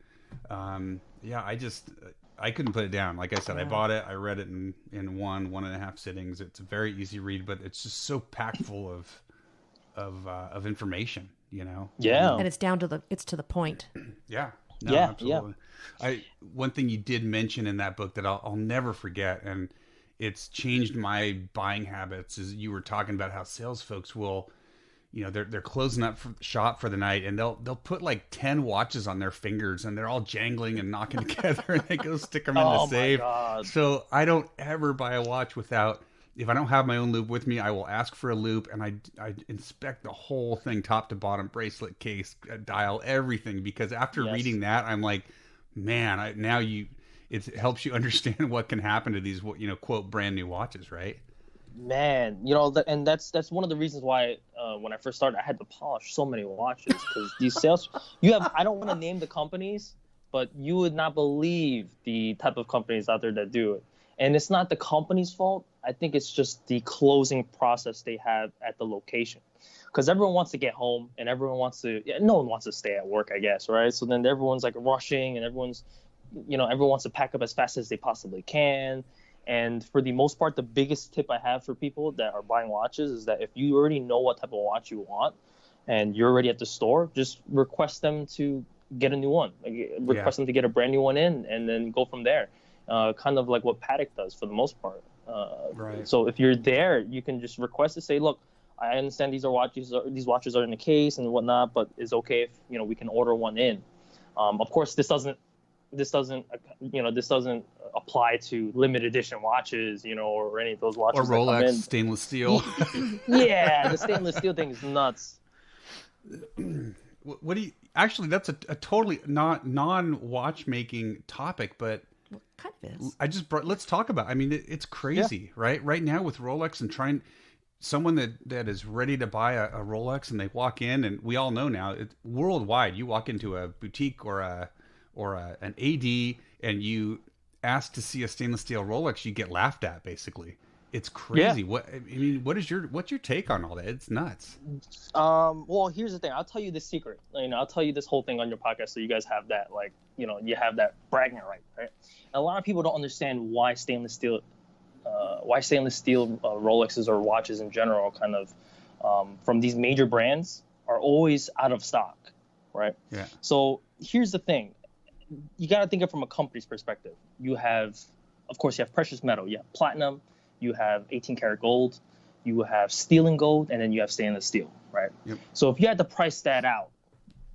I couldn't put it down. Like I said, I bought it. I read it in 1.5 sittings. It's a very easy read, but it's just so packed full of information, Yeah. And it's to the point. Yeah. No, absolutely. Yeah. One thing you did mention in that book that I'll never forget, and it's changed my buying habits, is you were talking about how sales folks will, they're closing up shop for the night, and they'll put like 10 watches on their fingers, and they're all jangling and knocking together, and they go stick them in the safe. God. So I don't ever buy a watch without, if I don't have my own loop with me, I will ask for a loop, and I inspect the whole thing, top to bottom, bracelet, case, dial, everything, because after reading that, I'm like, man, it helps you understand what can happen to these, quote, brand new watches, right? Man, and that's one of the reasons why when I first started, I had to polish so many watches, because these I don't want to name the companies, but you would not believe the type of companies out there that do it. And it's not the company's fault. I think it's just the closing process they have at the location. Because everyone wants to get home, and no one wants to stay at work, I guess, right? So then everyone's like rushing, and everyone wants to pack up as fast as they possibly can. And for the most part, the biggest tip I have for people that are buying watches is that if you already know what type of watch you want and you're already at the store, just request them to get a new one. Request them to get a brand new one in, and then go from there. Kind of like what Paddock does for the most part. Right. So if you're there, you can just request to say, look, I understand these watches are in the case and whatnot, but it's okay if we can order one in. Of course, this doesn't apply to limited edition watches, or any of those watches. Or Rolex stainless steel. Yeah, the stainless steel thing is nuts. What do you actually? That's a totally not non-watchmaking topic, but What kind of is? Let's talk about. I mean, it's crazy, right? Right now with Rolex and someone that is ready to buy a Rolex, and they walk in, and we all know now, worldwide, you walk into a boutique or an AD, and you ask to see a stainless steel Rolex, you get laughed at. Basically, it's crazy. Yeah. What's your take on all that? It's nuts. Well, here's the thing. I'll tell you the secret. I'll tell you this whole thing on your podcast, so you guys have that, you have that bragging right? And a lot of people don't understand why stainless steel Rolexes or watches in general, kind of from these major brands, are always out of stock, right? Yeah. So here's the thing. You got to think of it from a company's perspective. You have precious metal, you have platinum, you have 18 karat gold, you have steel and gold, and then you have stainless steel, right? Yep. So if you had to price that out,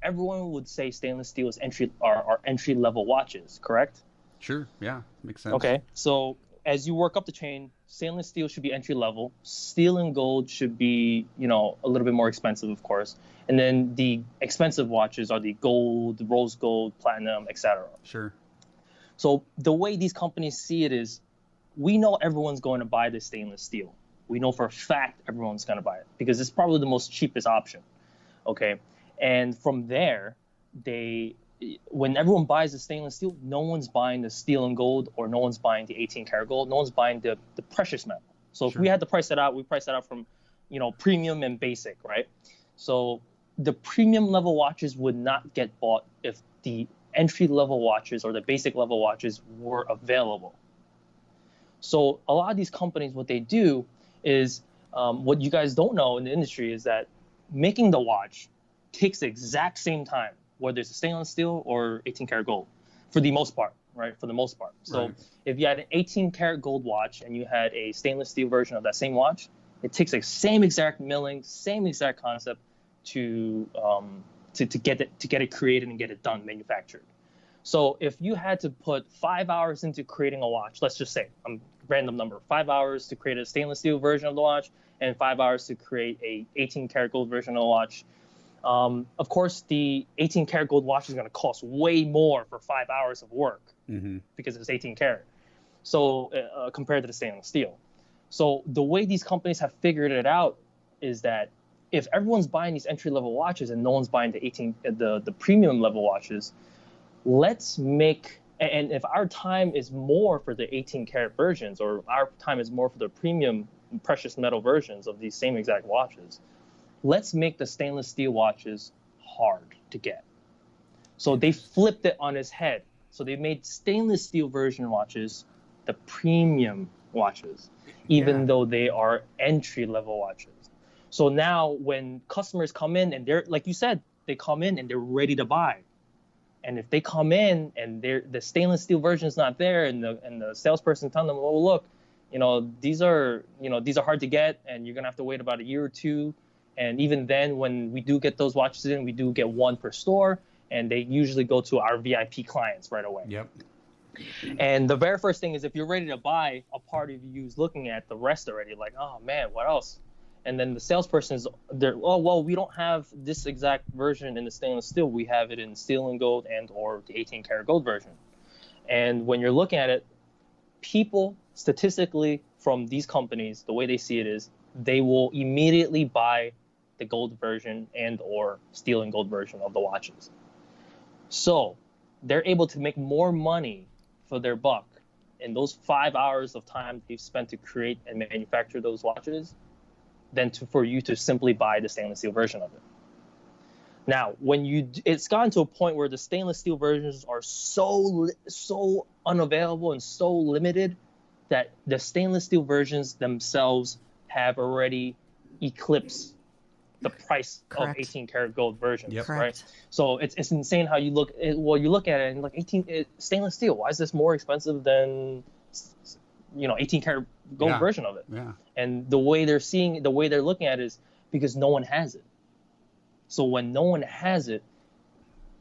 everyone would say stainless steel is entry level watches, correct? Sure. Yeah, makes sense. Okay. So as you work up the chain, stainless steel should be entry level. Steel and gold should be, a little bit more expensive, of course. And then the expensive watches are the gold, rose gold, platinum, etc. Sure. So the way these companies see it is, we know everyone's going to buy the stainless steel. We know for a fact everyone's going to buy it because it's probably the most cheapest option. Okay. And from there, when everyone buys the stainless steel, no one's buying the steel and gold, or no one's buying the 18 karat gold. No one's buying the precious metal. So if we had to price that out, we price that out from, premium and basic, right? So the premium level watches would not get bought if the entry level watches or the basic level watches were available. So a lot of these companies, what they do is, what you guys don't know in the industry is that making the watch takes the exact same time, whether it's stainless steel or 18 karat gold, for the most part, right? For the most part. So if you had an 18 karat gold watch and you had a stainless steel version of that same watch, it takes the same exact milling, same exact concept to get it created and get it done, manufactured. So if you had to put 5 hours into creating a watch, let's just say, random number, 5 hours to create a stainless steel version of the watch and 5 hours to create a 18 karat gold version of the watch. Of course, the 18 karat gold watch is going to cost way more for 5 hours of work because it's 18 karat. So compared to the stainless steel. So the way these companies have figured it out is that if everyone's buying these entry level watches and no one's buying the premium level watches, let's make, and if our time is more for the 18 karat versions, or our time is more for the premium precious metal versions of these same exact watches, let's make the stainless steel watches hard to get. So they flipped it on its head. So they made stainless steel version watches the premium watches, even though they are entry level watches. So now when customers come in and they're, like you said, they come in and they're ready to buy. And if they come in and the stainless steel version is not there, and the salesperson telling them, "Oh, look, these are hard to get, and you're gonna have to wait about a year or two." And even then, when we do get those watches in, we do get one per store, and they usually go to our VIP clients right away. Yep. And the very first thing is, if you're ready to buy, a part of you is looking at the rest already, like, oh man, what else? And then the salesperson is there. Oh well, we don't have this exact version in the stainless steel. We have it in steel and gold and or the 18 karat gold version. And when you're looking at it, people statistically from these companies, the way they see it is they will immediately buy the gold version and or steel and gold version of the watches. So they're able to make more money for their buck in those 5 hours of time they've spent to create and manufacture those watches than for you to simply buy the stainless steel version of it. Now, it's gotten to a point where the stainless steel versions are so unavailable and so limited that the stainless steel versions themselves have already eclipsed the price Correct. of 18 karat gold versions, Yep. right? So it's insane how you look at it and like stainless steel. Why is this more expensive than 18 karat gold version of it? Yeah. And the way they're looking at it is because no one has it. So when no one has it,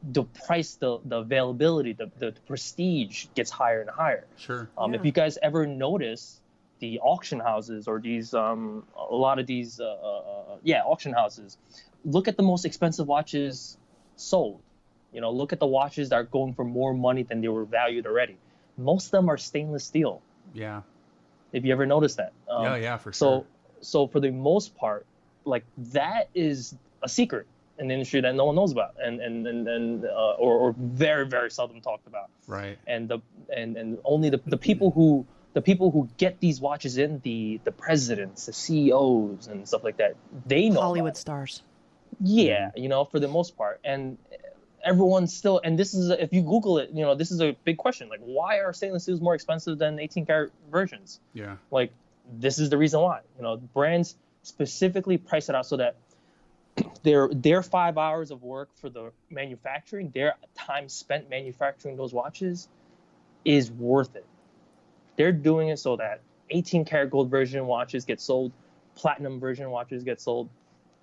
the price, the availability, the prestige gets higher and higher. Sure. If you guys ever notice the auction houses or these a lot of these auction houses, look at the most expensive watches sold. Look at the watches that are going for more money than they were valued already. Most of them are stainless steel. Yeah. If you ever noticed that. For sure. So for the most part, like that is a secret in the industry that no one knows about or very, very seldom talked about. Right. And only the people who get these watches in, the presidents, the CEOs and stuff like that, they know Hollywood stars. Yeah, for the most part. And everyone's still, and this is, if you Google it, this is a big question. Like, why are stainless steels more expensive than 18 karat versions? Yeah. Like, this is the reason why. Brands specifically price it out so that their 5 hours of work for the manufacturing, their time spent manufacturing those watches is worth it. They're doing it so that 18 karat gold version watches get sold, platinum version watches get sold.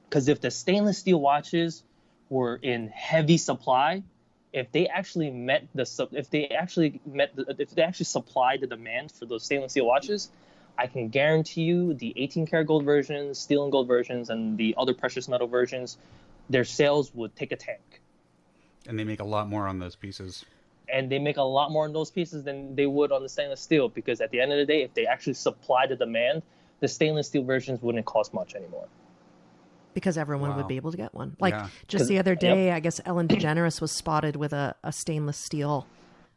Because if the stainless steel watches were in heavy supply, if they actually supplied the demand for those stainless steel watches, I can guarantee you the 18 karat gold versions, steel and gold versions, and the other precious metal versions, their sales would take a tank. And they make a lot more on those pieces. And they make a lot more on those pieces than they would on the stainless steel, because at the end of the day, if they actually supply the demand, the stainless steel versions wouldn't cost much anymore. Because everyone would be able to get one. Like just the other day, I guess Ellen DeGeneres was spotted with a stainless steel.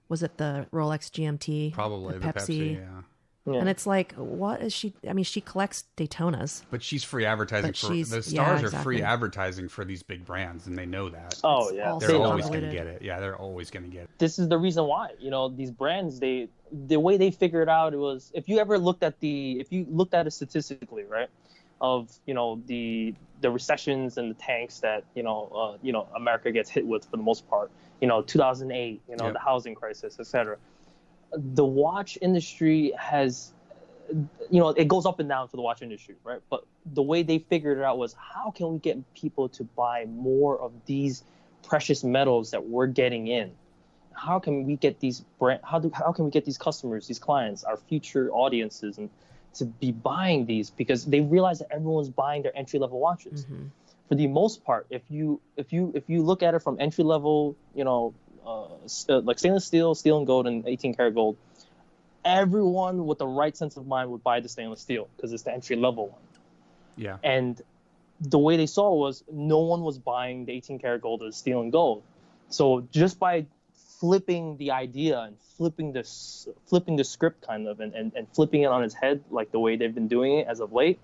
Was it the Rolex GMT? Probably the Pepsi. yeah. And it's like, what is she? I mean, she collects Daytonas. But she's free advertising the stars are free advertising for these big brands, and they know that. Oh, yeah. They're always going to get it. Yeah, they're always going to get it. This is the reason why, these brands, the way they figured out it was, if you looked at it statistically, right, of, the recessions and the tanks that, America gets hit with for the most part, 2008, the housing crisis, etc. The watch industry has, it goes up and down for the watch industry, right? But the way they figured it out was, how can we get people to buy more of these precious metals that we're getting in? How can we get these how can we get these customers, these clients, our future audiences, and to be buying these? Because they realize that everyone's buying their entry level watches. Mm-hmm. For the most part, if you look at it from entry level, like stainless steel, steel and gold, and 18 karat gold, everyone with the right sense of mind would buy the stainless steel because it's the entry level one. Yeah. And the way they saw it was no one was buying the 18 karat gold or the steel and gold. So just by flipping the idea and flipping the script kind of and flipping it on its head, like the way they've been doing it as of late,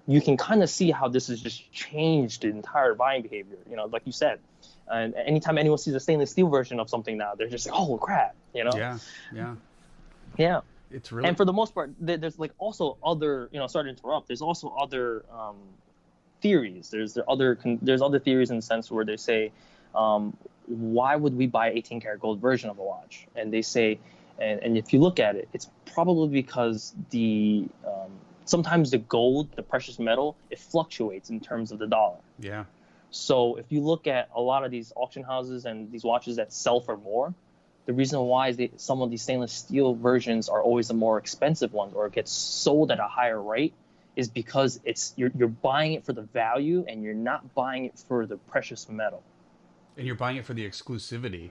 you can kind of see how this has just changed the entire buying behavior, like you said. And anytime anyone sees a stainless steel version of something now, they're just like, oh, crap, Yeah. It's really... And for the most part, there's like also other, sorry to interrupt, there's also other theories. There's other theories in the sense where they say, why would we buy 18 karat gold version of a watch? And they say, and if you look at it, it's probably because sometimes the gold, the precious metal, it fluctuates in terms of the dollar. Yeah. So if you look at a lot of these auction houses and these watches that sell for more, the reason why some of these stainless steel versions are always the more expensive ones or get sold at a higher rate is because you're buying it for the value and you're not buying it for the precious metal. And you're buying it for the exclusivity.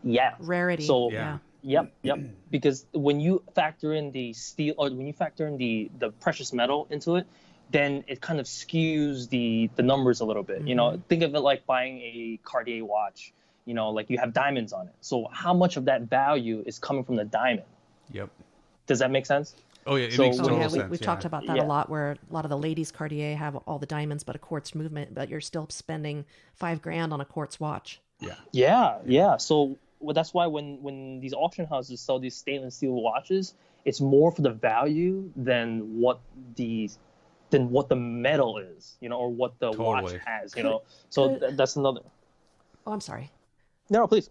Yeah. Rarity. So, yeah. Yep. Because when you factor in the steel, or when you factor in the precious metal into it, then it kind of skews the numbers a little bit. You know, think of it like buying a Cartier watch. You know, like you have diamonds on it. So how much of that value is coming from the diamond? Yep. Does that make sense? Oh yeah, it makes total sense. We've talked about that a lot, where a lot of the ladies Cartier have all the diamonds but a quartz movement, but you're still spending $5,000 on a quartz watch. Yeah. So that's why when these auction houses sell these stainless steel watches, it's more for the value than what the metal is, you know, or what the watch has, you know. So that's another. Oh, I'm sorry. No, please.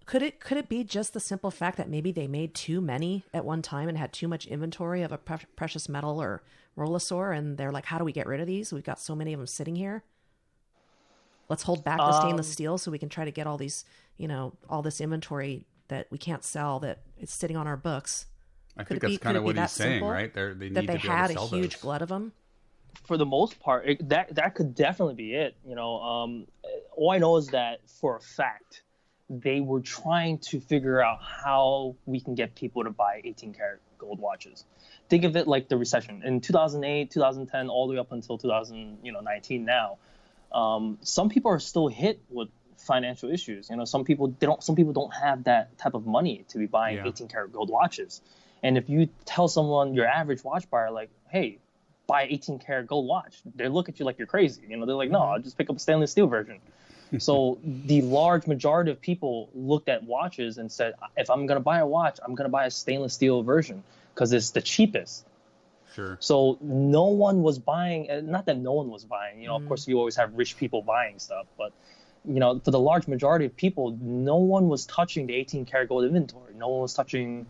Could it be just the simple fact that maybe they made too many at one time and had too much inventory of a precious metal or Rollesaur, and they're like, how do we get rid of these? We've got so many of them sitting here. Let's hold back the stainless steel so we can try to get all these, you know, all this inventory that we can't sell that is sitting on our books. I think that's kind of what he's saying, right? They need to be able to sell had a huge glut of them. For the most part, that could definitely be it. You know, all I know is that for a fact, they were trying to figure out how we can get people to buy 18-karat gold watches. Think of it like the recession in 2008, 2010, all the way up until 2019 now. Some people are still hit with financial issues. You know, some people don't have that type of money to be buying 18-karat gold watches. And if you tell someone, your average watch buyer, like, hey, buy an 18-karat gold watch, they look at you like you're crazy. You know, they're like, no, I'll just pick up a stainless steel version. So the large majority of people looked at watches and said, if I'm going to buy a watch, I'm going to buy a stainless steel version because it's the cheapest. Sure. So no one was buying, not that no one was buying, you know, of course you always have rich people buying stuff, but, you know, for the large majority of people, no one was touching the 18-karat gold inventory. No one was touching,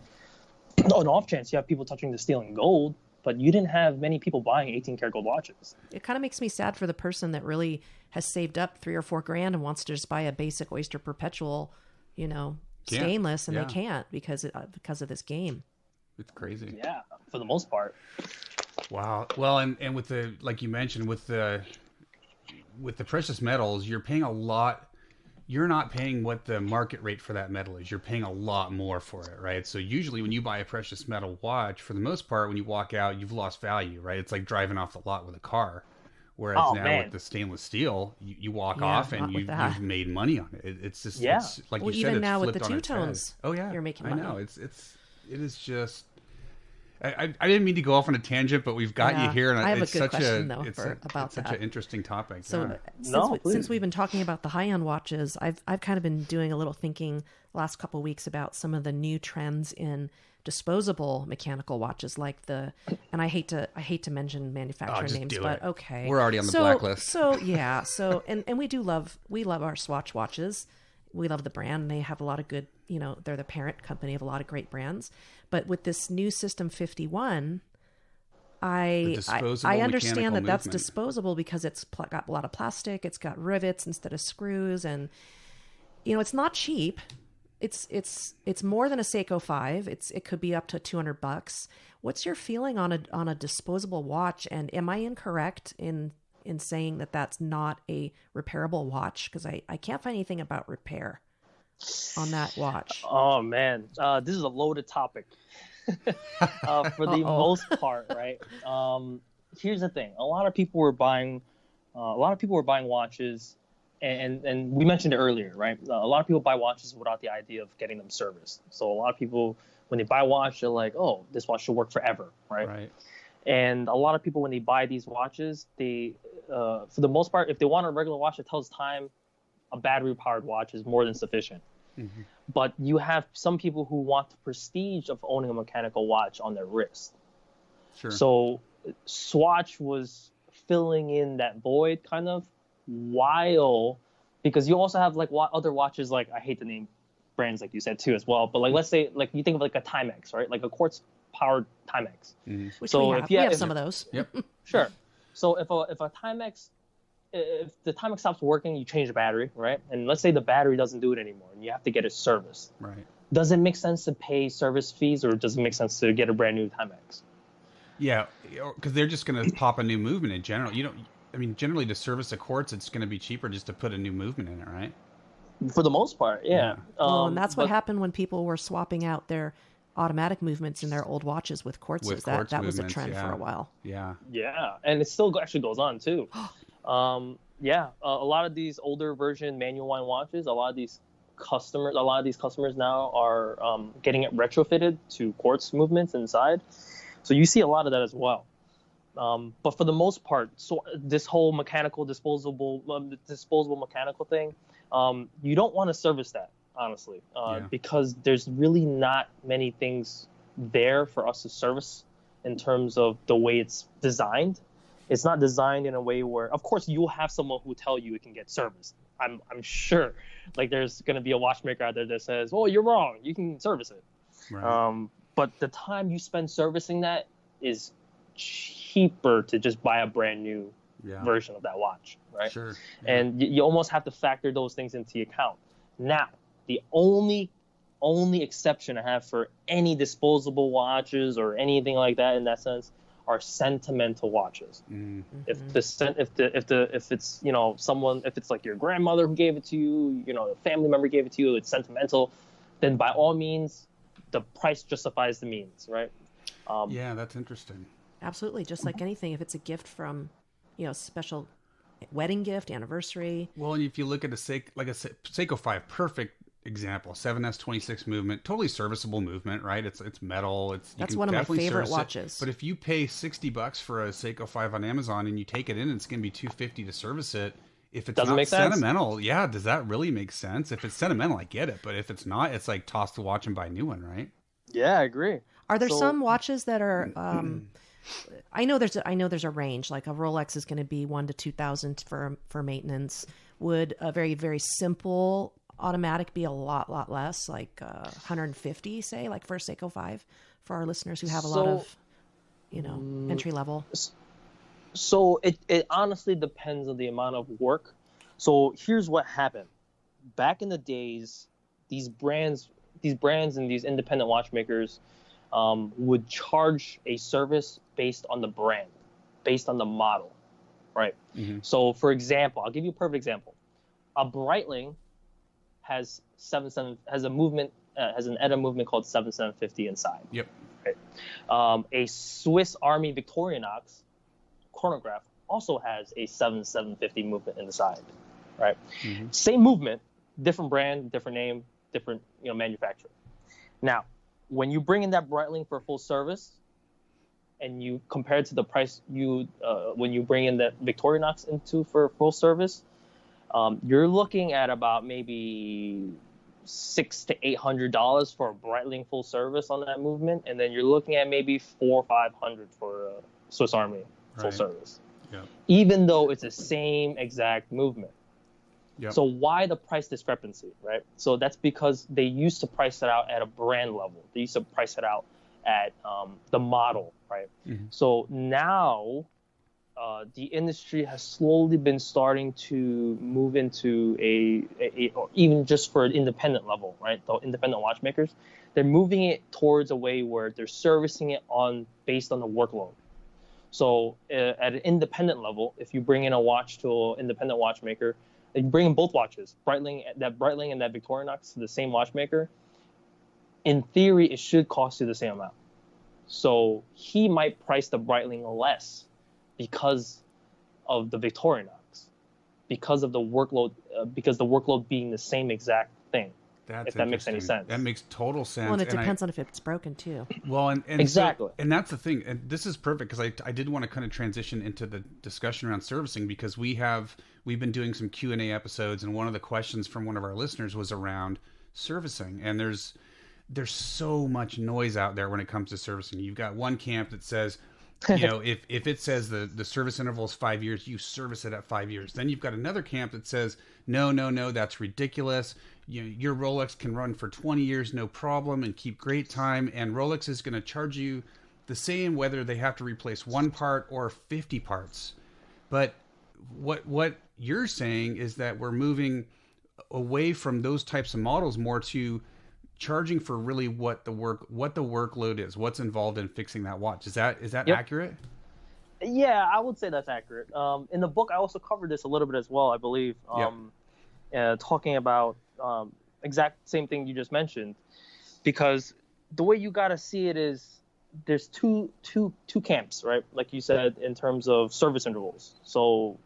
on off chance, you have people touching the steel and gold, but you didn't have many people buying 18-karat gold watches. It kind of makes me sad for the person that really has saved up $3,000 or $4,000 and wants to just buy a basic Oyster Perpetual, you know, stainless, and they can't because of this game. It's crazy. Yeah, for the most part. Wow. Well, and with the, like you mentioned, with the precious metals, you're paying a lot. You're not paying what the market rate for that metal is. You're paying a lot more for it, right? So usually when you buy a precious metal watch, for the most part, when you walk out, you've lost value, right? It's like driving off the lot with a car. Whereas with the stainless steel, you walk off and you've made money on it. It's just it's, like you said, even it's now with flipped the on its head. two-tones, you're making money. I know. It is just. I didn't mean to go off on a tangent, but we've got you here, and I have it's a good such question, it's such an interesting topic. So since we've been talking about the high-end watches, I've kind of been doing a little thinking the last couple of weeks about some of the new trends in disposable mechanical watches, like and I hate to mention manufacturer names, but okay, we're already on the blacklist. So and we love our Swatch watches. We love the brand, and they have a lot of good, you know, they're the parent company of a lot of great brands. But with this new System 51, I understand that that's disposable because it's got a lot of plastic. It's got rivets instead of screws, and you know, it's not cheap. It's more than a Seiko 5. It could be up to $200. What's your feeling on a disposable watch? And am I incorrect in saying that that's not a repairable watch? Because I can't find anything about repair on that watch. Oh man, this is a loaded topic. For the most part, right? Here's the thing: a lot of people were buying watches, and we mentioned it earlier, right? A lot of people buy watches without the idea of getting them serviced. So a lot of people, when they buy a watch, they're like, "Oh, this watch should work forever," right? Right. And a lot of people, when they buy these watches, they, for the most part, if they want a regular watch that tells time, a battery-powered watch is more than sufficient. Mm-hmm. But you have some people who want the prestige of owning a mechanical watch on their wrist. Sure. So Swatch was filling in that void kind of because you also have like other watches, like I hate to name brands like you said too as well, but like let's say like you think of like a Timex, right? Like a quartz powered Timex. Mm-hmm. Which so we have some of those. Yep. Sure. So if a Timex, if the Timex stops working, you change the battery, right? And let's say the battery doesn't do it anymore, and you have to get it serviced. Right. Does it make sense to pay service fees, or does it make sense to get a brand new Timex? Yeah, because they're just going to pop a new movement in general. Generally to service a quartz, it's going to be cheaper just to put a new movement in it, right? For the most part, yeah. Well, and that's what but- happened when people were swapping out their automatic movements in their old watches with quartzes. That was a trend for a while. Yeah. Yeah, and it still actually goes on too. A lot of these older version manual wind watches, a lot of these customers now are getting it retrofitted to quartz movements inside. So you see a lot of that as well. But for the most part, so this whole disposable mechanical thing, you don't want to service that, honestly, because there's really not many things there for us to service in terms of the way it's designed. It's not designed in a way where, of course, you'll have someone who tell you it can get serviced. I'm sure, like, there's going to be a watchmaker out there that says, "Oh, you're wrong. You can service it." Right. But the time you spend servicing that is cheaper to just buy a brand new version of that watch, right? Sure. Yeah. And you almost have to factor those things into your account. Now, the only exception I have for any disposable watches or anything like that in that sense are sentimental watches. Mm-hmm. If it's if it's like your grandmother who gave it to you, a family member gave it to you, it's sentimental, then by all means, the price justifies the means, right? Yeah, that's interesting. Absolutely, just like anything, if it's a gift from, special wedding gift, anniversary. Well, and if you look at a Seiko 5, perfect example, 7S26 movement, totally serviceable movement, right? It's metal. That's one of my favorite watches. But if you pay $60 for a Seiko 5 on Amazon and you take it in, it's going to be $250 to service it. If it's Doesn't not make sentimental, sense. does that really make sense? If it's sentimental, I get it. But if it's not, it's like toss the watch and buy a new one, right? Yeah, I agree. Are there some watches that are? I know there's a range. Like a Rolex is going to be $1,000 to $2,000 for maintenance. Would a very, very simple automatic be a lot less, like $150, say, like for a Seiko 5, for our listeners who have a lot of, entry level? So it honestly depends on the amount of work. So here's what happened. Back in the days, these brands and these independent watchmakers would charge a service based on the brand, based on the model, right? Mm-hmm. So for example, I'll give you a perfect example. A Breitling has a movement, has an ETA movement called 7750 inside. Yep. Right? A Swiss Army Victorinox chronograph also has a 7750 movement inside, right? Mm-hmm. Same movement, different brand, different name, different manufacturer. Now, when you bring in that Breitling for full service, and you compare it to the price when you bring in that Victorinox into for full service, you're looking at about maybe $600 to $800 for a Breitling full service on that movement, and then you're looking at maybe $400 or $500 for a Swiss Army full service. Yeah. Even though it's the same exact movement. Yep. So why the price discrepancy, right? So that's because they used to price it out at a brand level. They used to price it out at the model, right? Mm-hmm. So now the industry has slowly been starting to move into or even just for an independent level, right? The independent watchmakers, they're moving it towards a way where they're servicing it based on the workload. So at an independent level, if you bring in a watch to an independent watchmaker, you bring in both watches, Breitling and that Victorinox to the same watchmaker, in theory, it should cost you the same amount. So he might price the Breitling less because of the Victorinox, because of the workload being the same exact thing. If that makes any sense. That makes total sense. Well, and it depends on if it's broken too. Well, and exactly. So, and that's the thing. And this is perfect because I did want to kind of transition into the discussion around servicing, because we've been doing some Q&A episodes, and one of the questions from one of our listeners was around servicing. And there's so much noise out there when it comes to servicing. You've got one camp that says, if it says the service interval is 5 years, you service it at 5 years. Then you've got another camp that says, no, that's ridiculous. Your Rolex can run for 20 years, no problem, and keep great time. And Rolex is going to charge you the same whether they have to replace one part or 50 parts. But what you're saying is that we're moving away from those types of models more to charging for really what the workload is, what's involved in fixing that watch. Is that yep. accurate? Yeah, I would say that's accurate. In the book, I also covered this a little bit as well, I believe, talking about exact same thing you just mentioned, because the way you got to see it is there's two camps, right? Like you said, in terms of service intervals. So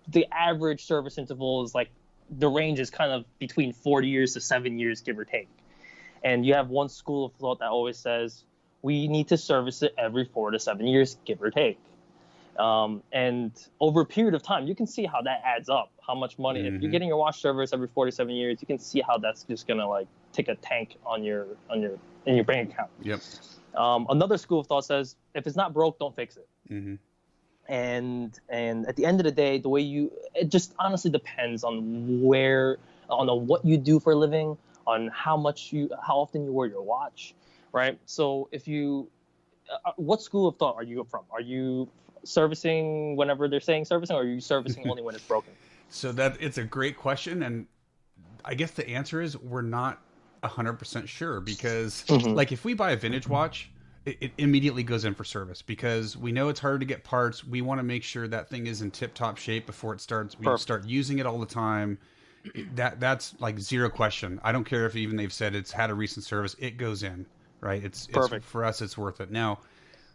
the average service interval is like the range is kind of between 40 years to 7 years, give or take. And you have one school of thought that always says we need to service it every 4 to 7 years, give or take. And over a period of time, you can see how that adds up. How much money, if you're getting your watch service every 4 to 7 years, you can see how that's just gonna like take a tank in your bank account. Yep. Another school of thought says if it's not broke, don't fix it. And at the end of the day, it just honestly depends on what you do for a living, on how often you wear your watch, right? So if you, what school of thought are you from? Are you servicing whenever they're saying servicing, or are you servicing only when it's broken? So it's a great question, and I guess the answer is we're not 100% sure, because like if we buy a vintage watch, it immediately goes in for service because we know it's hard to get parts. We want to make sure that thing is in tip-top shape before it starts. We start using it all the time. That's like zero question. I don't care if even they've said it's had a recent service. It goes in, right? It's perfect. For us, it's worth it. Now,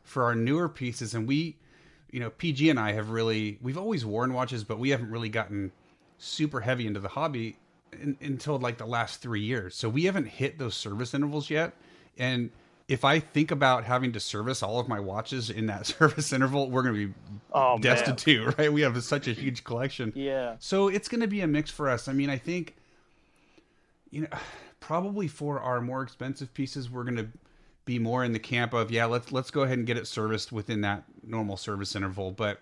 for our newer pieces, and PG and I we've always worn watches, but we haven't really gotten super heavy into the hobby until like the last 3 years. So we haven't hit those service intervals yet. And if I think about having to service all of my watches in that service interval, we're going to be destitute, right? We have such a huge collection. Yeah. So it's going to be a mix for us. I mean, I think, probably for our more expensive pieces, we're going to be more in the camp of, let's go ahead and get it serviced within that normal service interval. But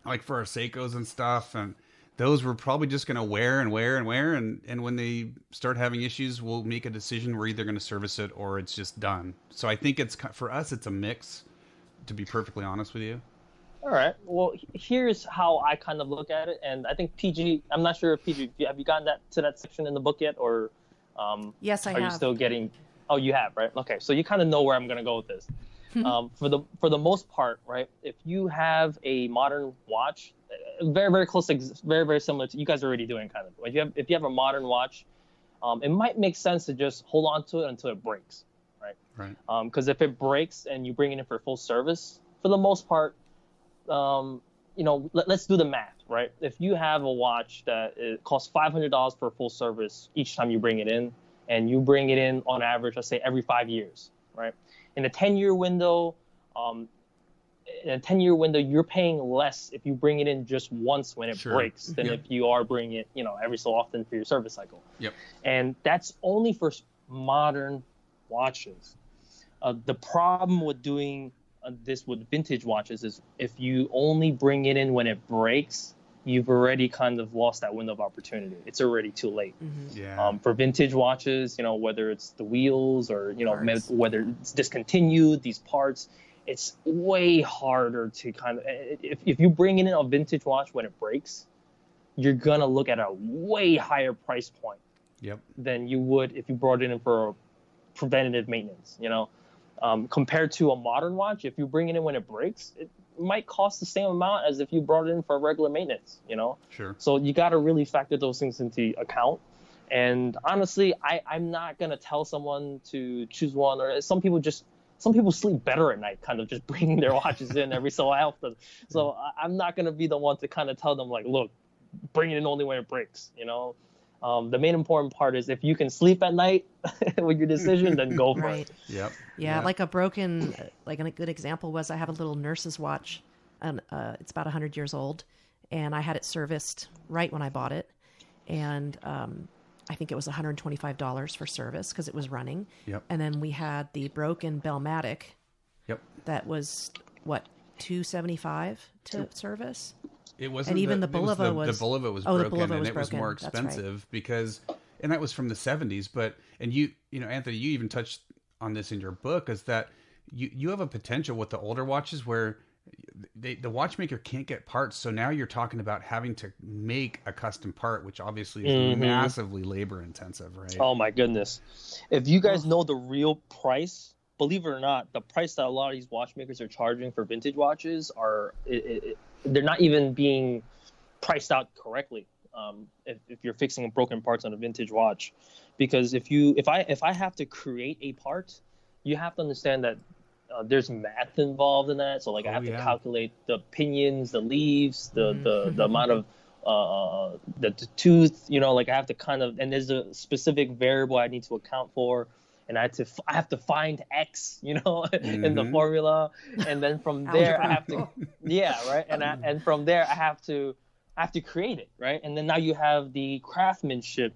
like for our Seikos and stuff, and those we're probably just going to wear. And when they start having issues, we'll make a decision. We're either going to service it or it's just done. So I think for us, it's a mix, to be perfectly honest with you. All right. Well, here's how I kind of look at it. And I think PG, I'm not sure if PG, have you gotten to that section in the book yet? Or yes, I have. Are you still getting, oh, you have, right? Okay. So you kind of know where I'm going to go with this. For the most part, right? If you have a modern watch, very, very close, very, very similar to you guys are already doing kind of. If you have a modern watch, it might make sense to just hold on to it until it breaks, right? Right. Because if it breaks and you bring it in for full service, for the most part, let's do the math, right? If you have a watch that it costs $500 for full service each time you bring it in, and you bring it in on average, let's say every 5 years, right? In a 10-year window, you're paying less if you bring it in just once when it breaks than if you are bringing it, every so often for your service cycle. Yep. And that's only for modern watches. The problem with doing this with vintage watches is if you only bring it in when it breaks, you've already kind of lost that window of opportunity. It's already too late. Yeah. For vintage watches, whether it's the wheels or, whether it's discontinued, these parts, it's way harder to kind of, if you bring in a vintage watch when it breaks, you're going to look at a way higher price point than you would if you brought it in for preventative maintenance, compared to a modern watch. If you bring it in when it breaks, it might cost the same amount as if you brought it in for regular maintenance, Sure. So you got to really factor those things into account. And honestly, I'm not going to tell someone to choose one, or some people sleep better at night, kind of just bringing their watches in every so often. So I'm not going to be the one to kind of tell them like, look, bring it in only when it breaks, The main important part is if you can sleep at night with your decision, then go for it. Yep. Yeah, like a good example was I have a little nurse's watch, and it's about 100 years old, and I had it serviced right when I bought it, and I think it was $125 for service because it was running. Yep. And then we had the broken Bellmatic. Yep. That was what, $275 to service. It wasn't. And even the Bulova was. The Bulova was broken, and it was more expensive because, and that was from the 70s. But you Anthony, you even touched on this in your book, is that you have a potential with the older watches where the watchmaker can't get parts, so now you're talking about having to make a custom part, which obviously is massively labor intensive, right? Oh my goodness. If you guys know the real price, believe it or not, the price that a lot of these watchmakers are charging for vintage watches they're not even being priced out correctly. if you're fixing broken parts on a vintage watch, because if I have to create a part, you have to understand that there's math involved in that. So like I have to calculate the pinions, the leaves, the amount of the tooth, like I have to and there's a specific variable I need to account for, and I have to find X, in the formula, and then from there I have to, right, and from there I have to create it, right, and then now you have the craftsmanship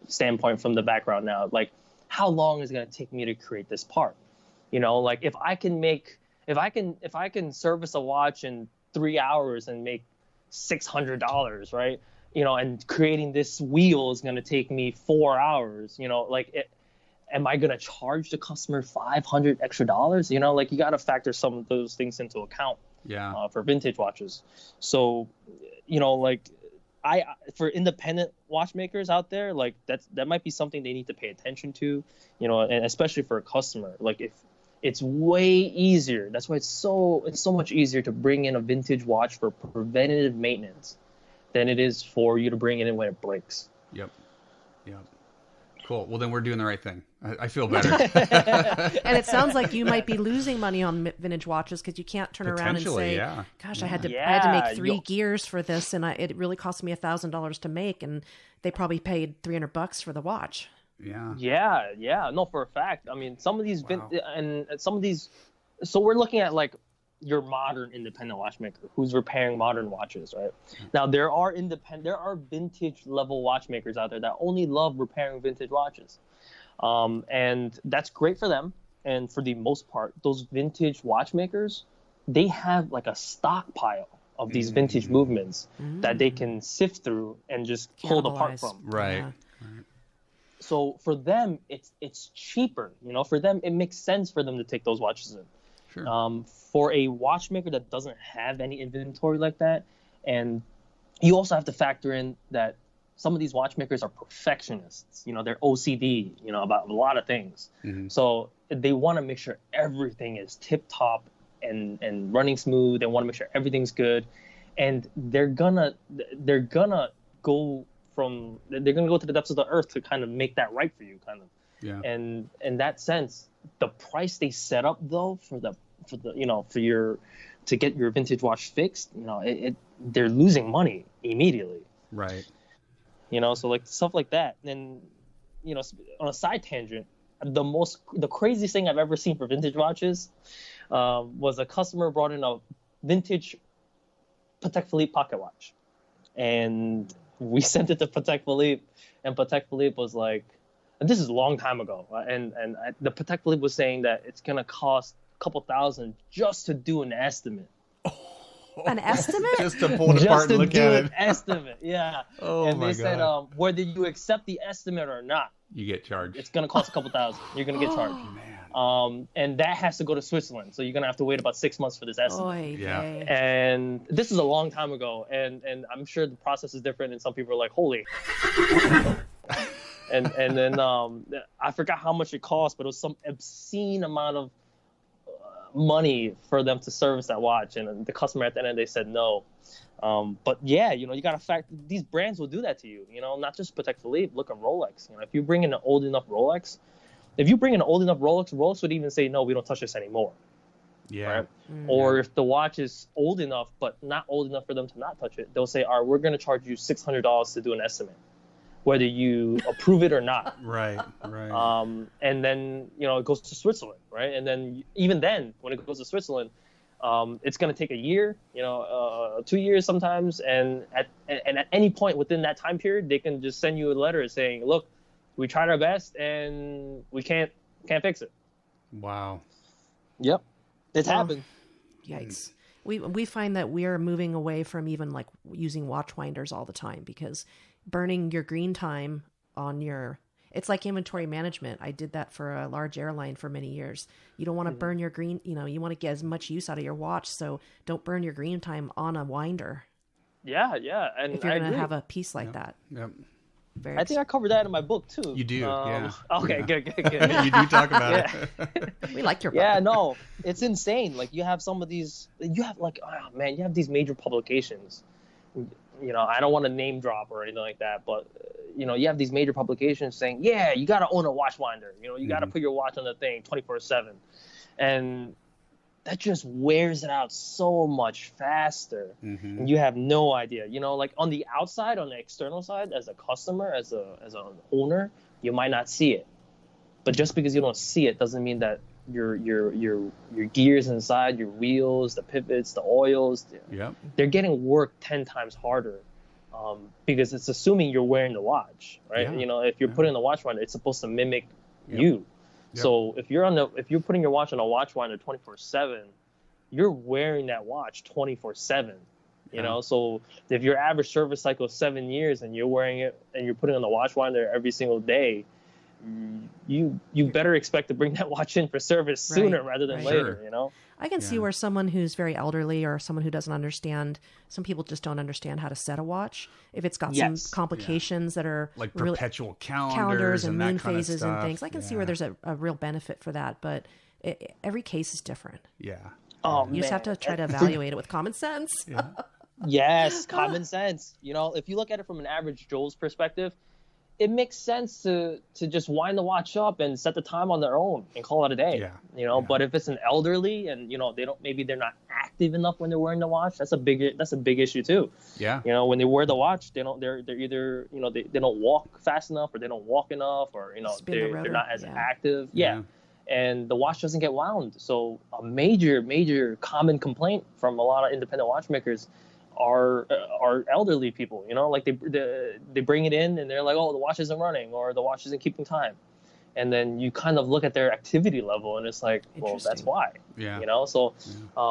standpoint from the background now, like how long is it going to take me to create this part, like if I can service a watch in 3 hours and make $600, right, and creating this wheel is going to take me 4 hours, am I going to charge the customer $500 extra? Like you got to factor some of those things into account for vintage watches. So, like for independent watchmakers out there, like that might be something they need to pay attention to, and especially for a customer, like if it's way easier. That's why it's so much easier to bring in a vintage watch for preventative maintenance than it is for you to bring it in when it breaks. Yep. Cool. Well, then we're doing the right thing. I feel better. And it sounds like you might be losing money on vintage watches because you can't turn around and say, "Gosh, I had to make 3 gears for this, and it really cost me $1,000 to make," and they probably paid $300 for the watch. Yeah. No, for a fact. I mean, some of these so we're looking at like your modern independent watchmaker who's repairing modern watches, right? Now there are vintage level watchmakers out there that only love repairing vintage watches, and that's great for them. And for the most part, those vintage watchmakers, they have like a stockpile of these vintage movements that they can sift through and just pull the part from. Right. So for them, it's cheaper. For them, it makes sense for them to take those watches in. Sure. For a watchmaker that doesn't have any inventory like that, and you also have to factor in that some of these watchmakers are perfectionists. They're OCD, about a lot of things. So they want to make sure everything is tip top and running smooth. They want to make sure everything's good, and they're gonna go to the depths of the earth to kind of make that right for you, kind of. Yeah. And in that sense, the price they set up though to get your vintage watch fixed, they're losing money immediately. Right. So like stuff like that. And on a side tangent, the craziest thing I've ever seen for vintage watches was a customer brought in a vintage Patek Philippe pocket watch, and we sent it to Patek Philippe, and Patek Philippe was like, and this is a long time ago, the Patek Philippe was saying that it's gonna cost a couple $1,000 just to do an estimate. An estimate? Just to pull it apart and look at it. An estimate, yeah. And they said, whether you accept the estimate or not, you get charged. It's gonna cost a couple $1,000. You're gonna get charged. Man. And that has to go to Switzerland, so you're gonna have to wait about 6 months for this estimate. Yeah. And this is a long time ago, and I'm sure the process is different, and some people are like, holy. and then I forgot how much it cost, but it was some obscene amount of money for them to service that watch, and the customer at the end of the day said no. But yeah, you gotta factor, these brands will do that to you, not just Patek Philippe. Look at Rolex. If you bring in an old enough Rolex, Rolex would even say, no, we don't touch this anymore. Yeah. Right? Or if the watch is old enough, but not old enough for them to not touch it, they'll say, all right, we're going to charge you $600 to do an estimate, whether you approve it or not. Right. And then, it goes to Switzerland, right? And then even then, when it goes to Switzerland, it's going to take a year, 2 years sometimes. And at any point within that time period, they can just send you a letter saying, look, we tried our best and we can't fix it. Wow. Yep. It's happened. Yikes. We find that we are moving away from even like using watch winders all the time, because burning your green time on it's like inventory management. I did that for a large airline for many years. You don't want to burn your green, you want to get as much use out of your watch. So don't burn your green time on a winder. Yeah. And if you're going to have a piece like that. Yep. I think I covered that in my book too. You do, yeah. Okay, yeah. Good. You do talk about it. We like your book. Yeah, no, it's insane. Like you have some of these, you have these major publications. I don't want to name drop or anything like that, but you have these major publications saying, yeah, you got to own a watch winder. You got to put your watch on the thing 24/7, and that just wears it out so much faster. And you have no idea. Like on the outside, on the external side, as a customer, as an owner, you might not see it. But just because you don't see it doesn't mean that your gears inside, your wheels, the pivots, the oils, they're getting worked 10 times harder, because it's assuming you're wearing the watch, right? If you're putting the watch winder, it's supposed to mimic you. So if you're putting your watch on a watch winder 24/7, you're wearing that watch 24/7. So if your average service cycle is 7 years and you're wearing it and you're putting on the watch winder every single day, you better expect to bring that watch in for service sooner rather than later. I can see where someone who's very elderly or someone who doesn't understand, some people just don't understand how to set a watch. If it's got some complications that are like perpetual calendars and moon phases and things, I can see where there's a real benefit for that. But every case is different. Yeah. You just have to try to evaluate it with common sense. Yes, common sense. If you look at it from an average Joe's perspective, it makes sense to just wind the watch up and set the time on their own and call it a day. But if it's an elderly and they're not active enough when they're wearing the watch, that's a big issue too. When they wear the watch, they're either they don't walk fast enough, or they don't walk enough, or they're not as active. And the watch doesn't get wound. So a major common complaint from a lot of independent watchmakers are elderly people. Like they bring it in and they're like, oh, the watch isn't running, or the watch isn't keeping time. And then you kind of look at their activity level and it's like, well, that's why. So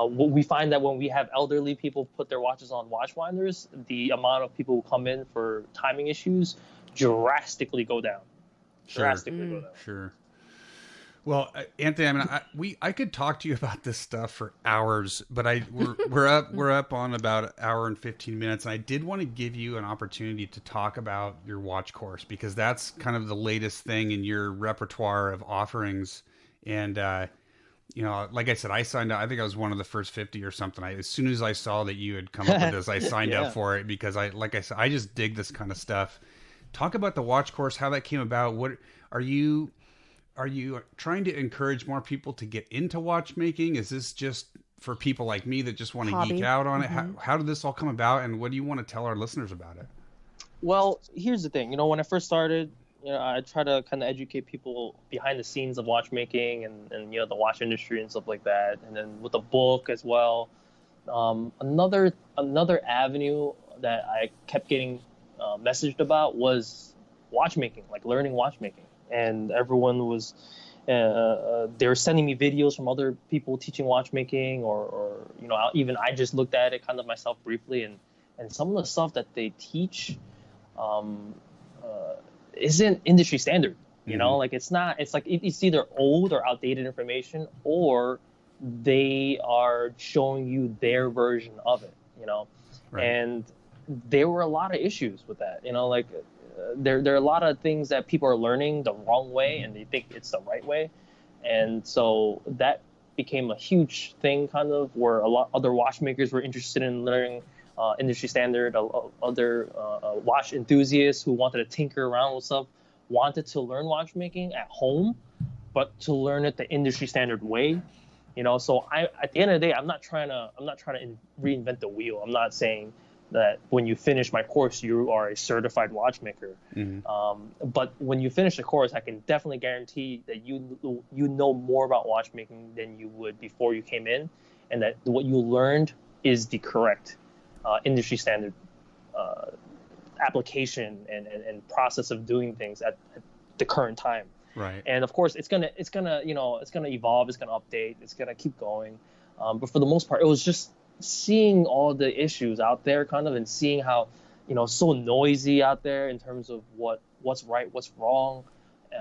we find that when we have elderly people put their watches on watch winders, the amount of people who come in for timing issues drastically go down. Sure. Well, Anthony, I mean, I could talk to you about this stuff for hours, but we're up on about an hour and 15 minutes, and I did want to give you an opportunity to talk about your watch course, because that's kind of the latest thing in your repertoire of offerings. And like I said, I signed up. I think I was one of the first 50 or something. As soon as I saw that you had come up with this, I signed up for it, because like I said, I just dig this kind of stuff. Talk about the watch course, how that came about. What are you trying to encourage more people to get into watchmaking? Is this just for people like me that just want to geek out on it? How did this all come about, and what do you want to tell our listeners about it? Well, here's the thing. When I first started, I try to kind of educate people behind the scenes of watchmaking and the watch industry and stuff like that. And then with the book as well. Another avenue that I kept getting messaged about was watchmaking, like learning watchmaking. And everyone was, they were sending me videos from other people teaching watchmaking, or even I just looked at it kind of myself briefly, and some of the stuff that they teach isn't industry standard. Like it's either old or outdated information, or they are showing you their version of it. And there were a lot of issues with that. There are a lot of things that people are learning the wrong way, and they think it's the right way. And so that became a huge thing, kind of, where a lot other watchmakers were interested in learning industry standard. Other watch enthusiasts who wanted to tinker around with stuff wanted to learn watchmaking at home, but to learn it the industry standard way. So at the end of the day, I'm not trying to reinvent the wheel. I'm not saying that when you finish my course, you are a certified watchmaker. But when you finish the course, I can definitely guarantee that you know more about watchmaking than you would before you came in, and that what you learned is the correct industry standard application and process of doing things at the current time. Right. And of course, it's gonna evolve, it's gonna update, it's gonna keep going. But for the most part, it was just seeing all the issues out there, kind of, and seeing how so noisy out there in terms of what's right, what's wrong.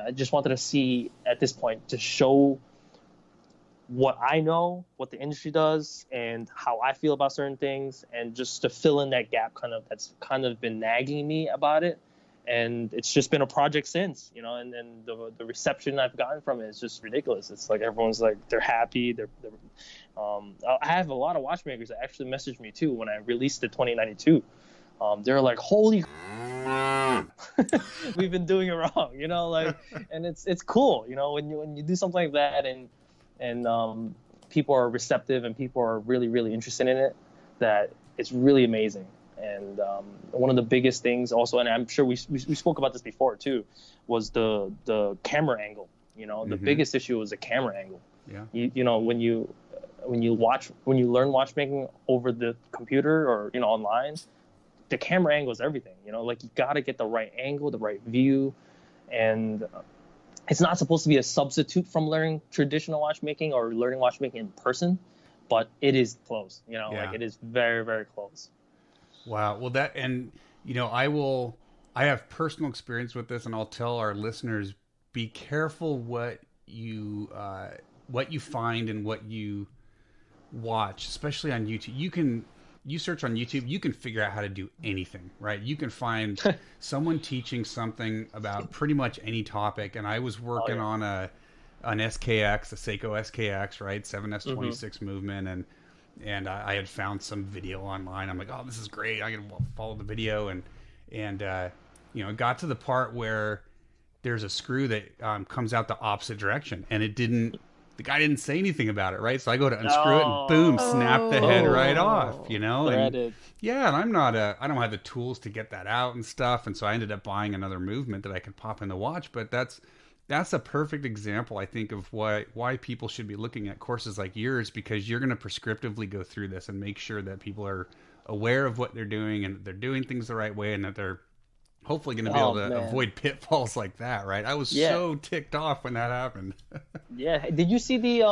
I just wanted to see at this point to show what I know, what the industry does, and how I feel about certain things, and just to fill in that gap that's kind of been nagging me about it. And it's just been a project since, and then the reception I've gotten from it is just ridiculous. It's like everyone's like, they're happy. I have a lot of watchmakers that actually messaged me too when I released the 2092 they're like, holy we've been doing it wrong, you know, like, and it's cool, you know, when you do something like that, and people are receptive and people are really, really interested in it, that it's really amazing. And one of the biggest things also, and I'm sure we spoke about this before too, was the camera angle. You know, the biggest issue was the camera angle. Yeah. You know, when you learn watchmaking over the computer or, you know, online, the camera angle is everything. You know, like, you got to get the right angle, the right view, and it's not supposed to be a substitute from learning traditional watchmaking or learning watchmaking in person, but it is close. You know, like, it is very, very close. Wow. Well, that, and, you know, I have personal experience with this, and I'll tell our listeners, be careful what you find and what you watch, especially on YouTube. You search on YouTube, you can figure out how to do anything, right? You can find someone teaching something about pretty much any topic. And I was working on an SKX, a Seiko SKX, right? 7S26 movement. And I had found some video online. I'm like, oh, this is great. I can follow the video. And you know, it got to the part where there's a screw that comes out the opposite direction, and the guy didn't say anything about it, right? So I go to unscrew it, and boom, snap the head right off, you know? And, yeah, and I don't have the tools to get that out and stuff, and so I ended up buying another movement that I could pop in the watch. But that's a perfect example, I think, of why people should be looking at courses like yours, because you're going to prescriptively go through this and make sure that people are aware of what they're doing, and that they're doing things the right way, and that they're hopefully going to be able to avoid pitfalls like that, right? I was so ticked off when that happened. Yeah. Did you see the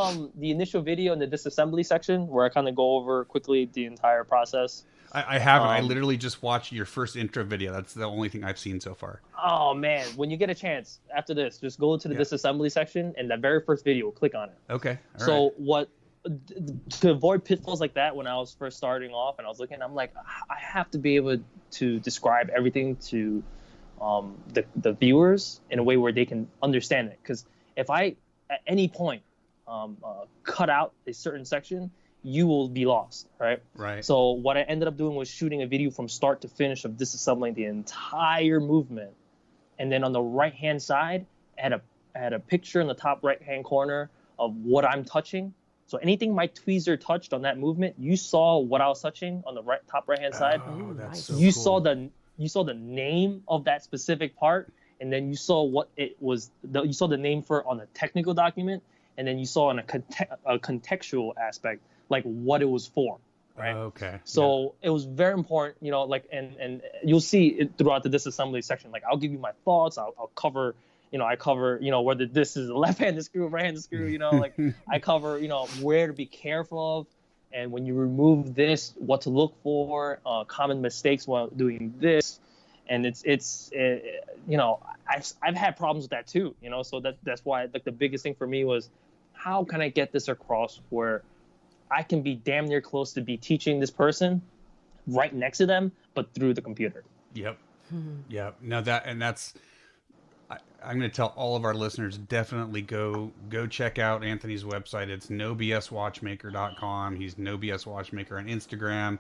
initial video in the disassembly section where I kind of go over quickly the entire process? I haven't. I literally just watched your first intro video. That's the only thing I've seen so far. Oh, man. When you get a chance after this, just go to the disassembly section, and that very first video, click on it. Okay. All right. To avoid pitfalls like that, when I was first starting off and I was looking, I'm like, I have to be able to describe everything to the viewers in a way where they can understand it. Because if I, at any point, cut out a certain section, you will be lost, right? Right. So what I ended up doing was shooting a video from start to finish of disassembling the entire movement. And then on the right-hand side, I had a picture in the top right-hand corner of what I'm touching. So anything my tweezer touched on that movement, you saw what I was touching on the top right-hand side. Oh, that's so you cool. You saw the name of that specific part, and then you saw what it was. You saw the name for it on a technical document, and then you saw in a contextual aspect, like what it was for. Right. Okay. So it was very important, you know, like, and you'll see it throughout the disassembly section. Like, I'll give you my thoughts. I'll cover. You know, I cover, you know, whether this is a left-handed screw, right-handed screw, you know, like I cover, you know, where to be careful of. And when you remove this, what to look for, common mistakes while doing this. And it's you know, I've had problems with that too, you know, so that's why, like, the biggest thing for me was, how can I get this across where I can be damn near close to be teaching this person right next to them, but through the computer. Yep. Yep. No, that's, I'm going to tell all of our listeners, definitely go check out Anthony's website. It's nobswatchmaker.com. He's No BS Watchmaker on Instagram.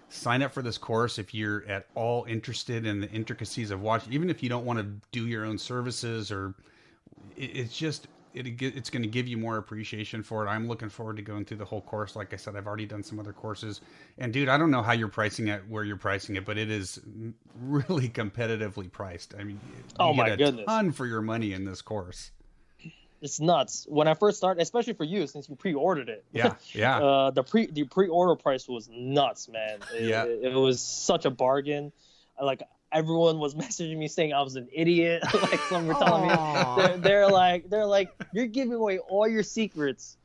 Sign up for this course if you're at all interested in the intricacies of watch. Even if you don't want to do your own services, or it's going to give you more appreciation for it. I'm looking forward to going through the whole course. Like I said, I've already done some other courses. And dude, I don't know how you're pricing it, where you're pricing it, but it is really competitively priced. I mean, you get a ton for your money in this course. It's nuts. When I first started, especially for you, since you pre-ordered it. Yeah, yeah. The pre-order price was nuts, man. It was such a bargain. Like, everyone was messaging me saying I was an idiot. Like, some were telling me, they're like, you're giving away all your secrets,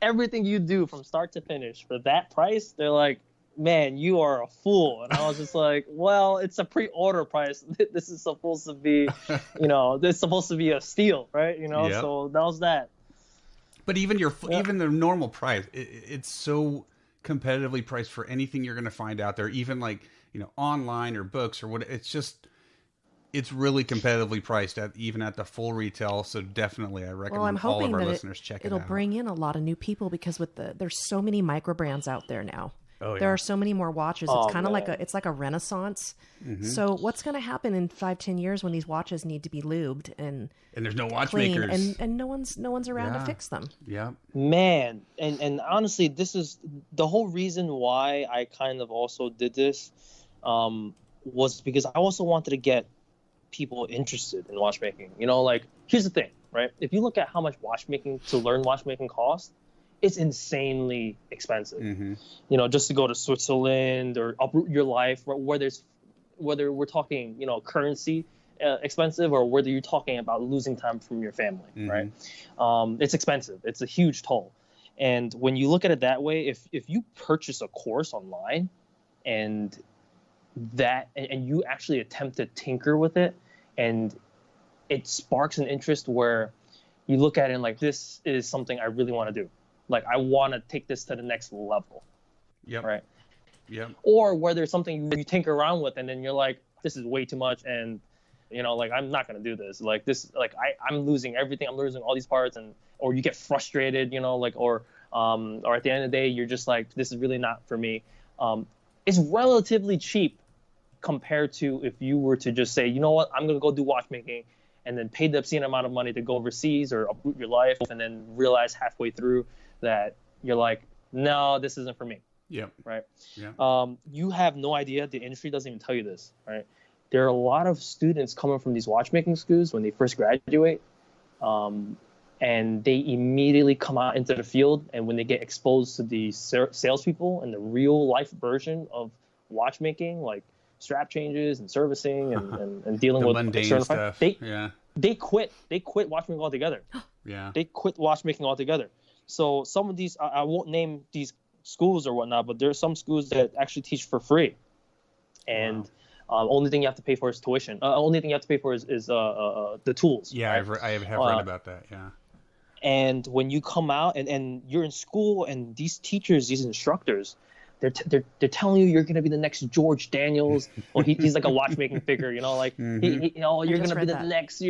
everything you do from start to finish for that price. They're like, man, you are a fool. And I was just like, well, it's a pre-order price. This is supposed to be, you know, this is supposed to be a steal, right? You know, yep. So that was that. But even even the normal price, it's so competitively priced for anything you're going to find out there, even like, you know, online or books or what. It's really competitively priced even at the full retail. So definitely, I recommend all of our listeners check it out. It'll bring in a lot of new people, because there's so many micro brands out there now. Oh, yeah. There are so many more watches. Oh, It's kind of like man. it's like a renaissance. So what's going to happen in 5-10 years when these watches need to be lubed and there's no clean watchmakers. and no one's around to Yeah. fix them? Yeah. Man, and honestly, this is the whole reason why I kind of also did this, was because I also wanted to get people interested in watchmaking. You know, like, here's the thing, right? If you look at how much learn watchmaking costs, it's insanely expensive. You know, just to go to Switzerland or uproot your life, whether we're talking, you know, currency expensive, or whether you're talking about losing time from your family, right? It's expensive. It's a huge toll. And when you look at it that way, if you purchase a course online and you actually attempt to tinker with it, and it sparks an interest where you look at it and like, this is something I really want to do. Like, I want to take this to the next level. Yep. Right. Yep. Or whether it's something you tinker around with and then you're like, this is way too much, and you know, like, I'm not gonna do this. Like, this, like, I'm losing everything. I'm losing all these parts, or you get frustrated, you know, like, or at the end of the day, you're just like, this is really not for me. It's relatively cheap compared to if you were to just say, you know what, I'm gonna go do watchmaking, and then pay the obscene amount of money to go overseas or uproot your life, and then realize halfway through that you're like, no, this isn't for me. Yep. Right. Yeah. You have no idea. The industry doesn't even tell you this, right? There are a lot of students coming from these watchmaking schools when they first graduate, and they immediately come out into the field. And when they get exposed to the salespeople and the real life version of watchmaking, like strap changes and servicing and dealing The with mundane certified, stuff. Yeah. they quit watchmaking altogether. Yeah. They quit watchmaking altogether. So some of these, I won't name these schools or whatnot, but there are some schools that actually teach for free, and only thing you have to pay for is tuition. Only thing you have to pay for is the tools. Yeah. right? I have read about that. Yeah. And when you come out and you're in school, and these teachers, these instructors, they're telling you you're going to be the next George Daniels. Well, he's like a watchmaking figure, you know, like you're going to be the next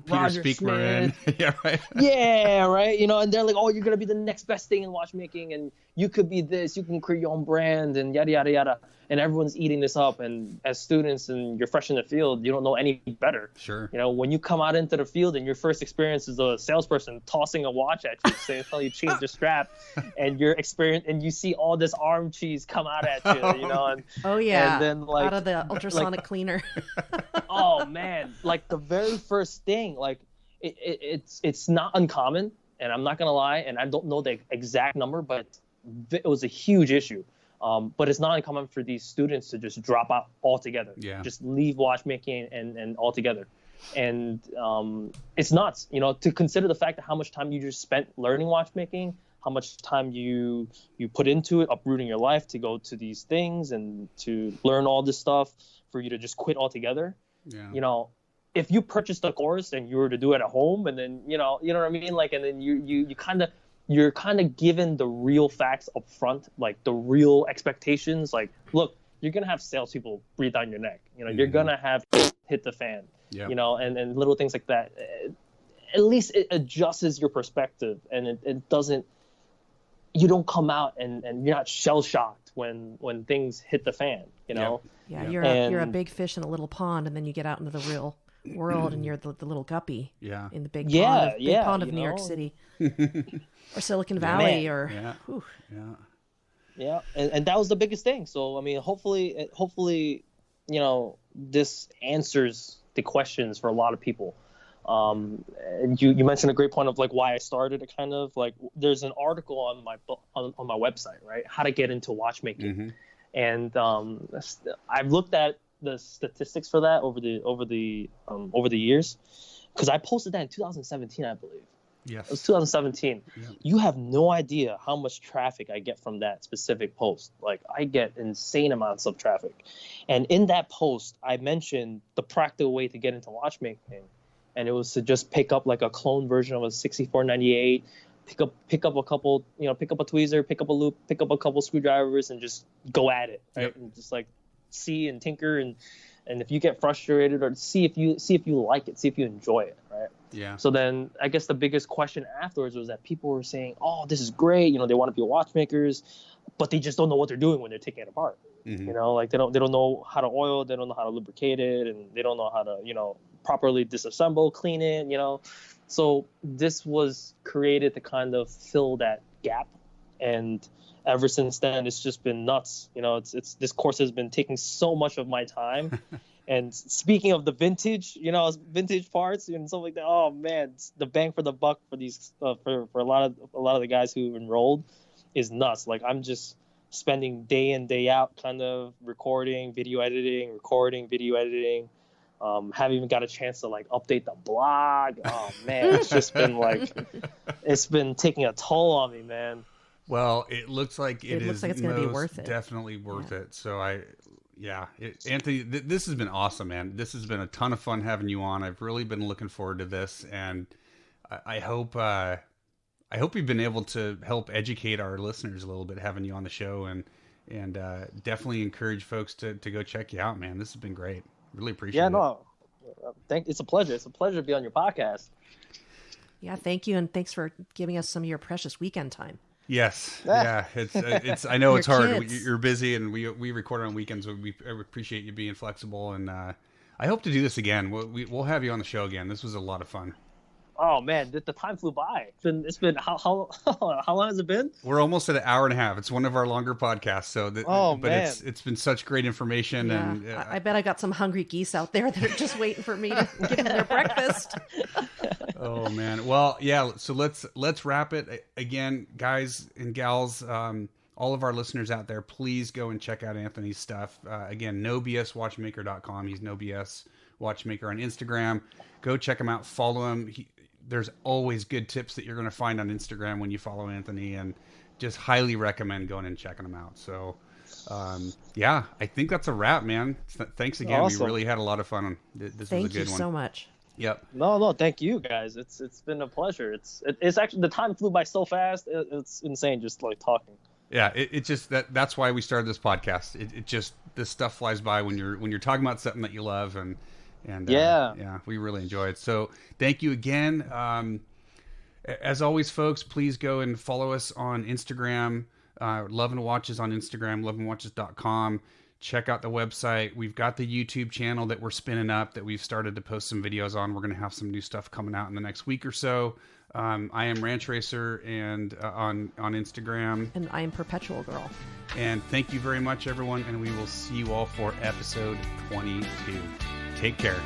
Roger Speakman. Smith. Yeah, right. Yeah, right. You know, and they're like, oh, you're going to be the next best thing in watchmaking, and you could be this, you can create your own brand, and yada, yada, yada. And everyone's eating this up. And as students and you're fresh in the field, you don't know any better. Sure. You know, when you come out into the field and your first experience is a salesperson tossing a watch at you, saying, "Tell you change the strap," and your experience, and you see all this arm cheese come out at you, you know, and and then like out of the ultrasonic cleaner. Oh man, like the very first thing, like it's not uncommon, and I'm not gonna lie, and I don't know the exact number, but it was a huge issue. But it's not uncommon for these students to just drop out altogether. Yeah. Just leave watchmaking and altogether. And it's nuts, you know, to consider the fact that how much time you just spent learning watchmaking, how much time you put into it, uprooting your life to go to these things and to learn all this stuff, for you to just quit altogether. Yeah. You know, if you purchased a course and you were to do it at home, and then you know what I mean, like, and then you're kind of given the real facts up front, like the real expectations. Like, look, you're going to have salespeople breathe down your neck. You know, you're going to have hit the fan, you know, and little things like that. At least it adjusts your perspective, and it doesn't, you don't come out and you're not shell shocked when things hit the fan, you know? Yeah, you're a big fish in a little pond, and then you get out into the real world and you're the little guppy in the big pond of New York City. Or Silicon Valley, and that was the biggest thing. So I mean, hopefully, you know, this answers the questions for a lot of people. And you mentioned a great point of like why I started it. Kind of like, there's an article on my website, right? How to get into watchmaking, and I've looked at the statistics for that over the years, because I posted that in 2017, I believe. Yes. It was 2017. Yeah. You have no idea how much traffic I get from that specific post. Like, I get insane amounts of traffic. And in that post, I mentioned the practical way to get into watchmaking. And it was to just pick up like a clone version of a 6498, pick up a couple, you know, pick up a tweezer, pick up a loop, pick up a couple screwdrivers, and just go at it, right? Yep. And just like see and tinker, and if you get frustrated, or see if you like it, see if you enjoy it, right? Yeah. So then I guess the biggest question afterwards was that people were saying, oh, this is great. You know, they want to be watchmakers. but they just don't know what they're doing when they're taking it apart. Mm-hmm. You know, like they don't know how to oil, they don't know how to lubricate it, and they don't know how to, you know, properly disassemble, clean it, you know. So this was created to kind of fill that gap, and ever since then it's just been nuts. You know, it's this course has been taking so much of my time. And speaking of the vintage, you know, vintage parts and stuff like that, oh man, the bang for the buck for these for a lot of the guys who enrolled is nuts. Like I'm just spending day in day out kind of recording, video editing, haven't even got a chance to like update the blog. Oh man, it's just been like, it's been taking a toll on me, man. Well, it looks like it looks like it's going to be worth it. Definitely worth it. So Anthony, this has been awesome, man. This has been a ton of fun having you on. I've really been looking forward to this, and I hope you've been able to help educate our listeners a little bit having you on the show, and definitely encourage folks to go check you out, man. This has been great. Really appreciate it. Yeah, no, it's a pleasure. It's a pleasure to be on your podcast. Yeah, thank you, and thanks for giving us some of your precious weekend time. Yes, yeah, it's. I know it's hard. Kids. You're busy, and we record on weekends. So we appreciate you being flexible, and I hope to do this again. We'll have you on the show again. This was a lot of fun. Oh man, the time flew by. It's been how long has it been? We're almost at an hour and a half. It's one of our longer podcasts. So, man. It's been such great information, Yeah. and I bet I got some hungry geese out there that are just waiting for me to give them their breakfast. Oh man. Well, yeah. So let's wrap it again, guys and gals. All of our listeners out there, please go and check out Anthony's stuff. Again, NoBSWatchmaker.com. He's No BS Watchmaker on Instagram. Go check him out. Follow him. There's always good tips that you're going to find on Instagram when you follow Anthony, and just highly recommend going and checking them out. So, I think that's a wrap, man. Thanks again. Awesome. We really had a lot of fun. This was a good one. Thank you so much. Yep. No, thank you guys. It's been a pleasure. It's actually, the time flew by so fast. It's insane just like talking. Yeah, it just that's why we started this podcast. It just, this stuff flies by when you're talking about something that you love, and we really enjoy it. So thank you again. As always, folks, please go and follow us on Instagram, Love and Watches on Instagram, loveandwatches.com. Check out the website. We've got the YouTube channel that we're spinning up that we've started to post some videos on. We're going to have some new stuff coming out in the next week or so. I am Ranch Racer and on Instagram. And I am Perpetual Girl. And thank you very much, everyone. And we will see you all for episode 22. Take care.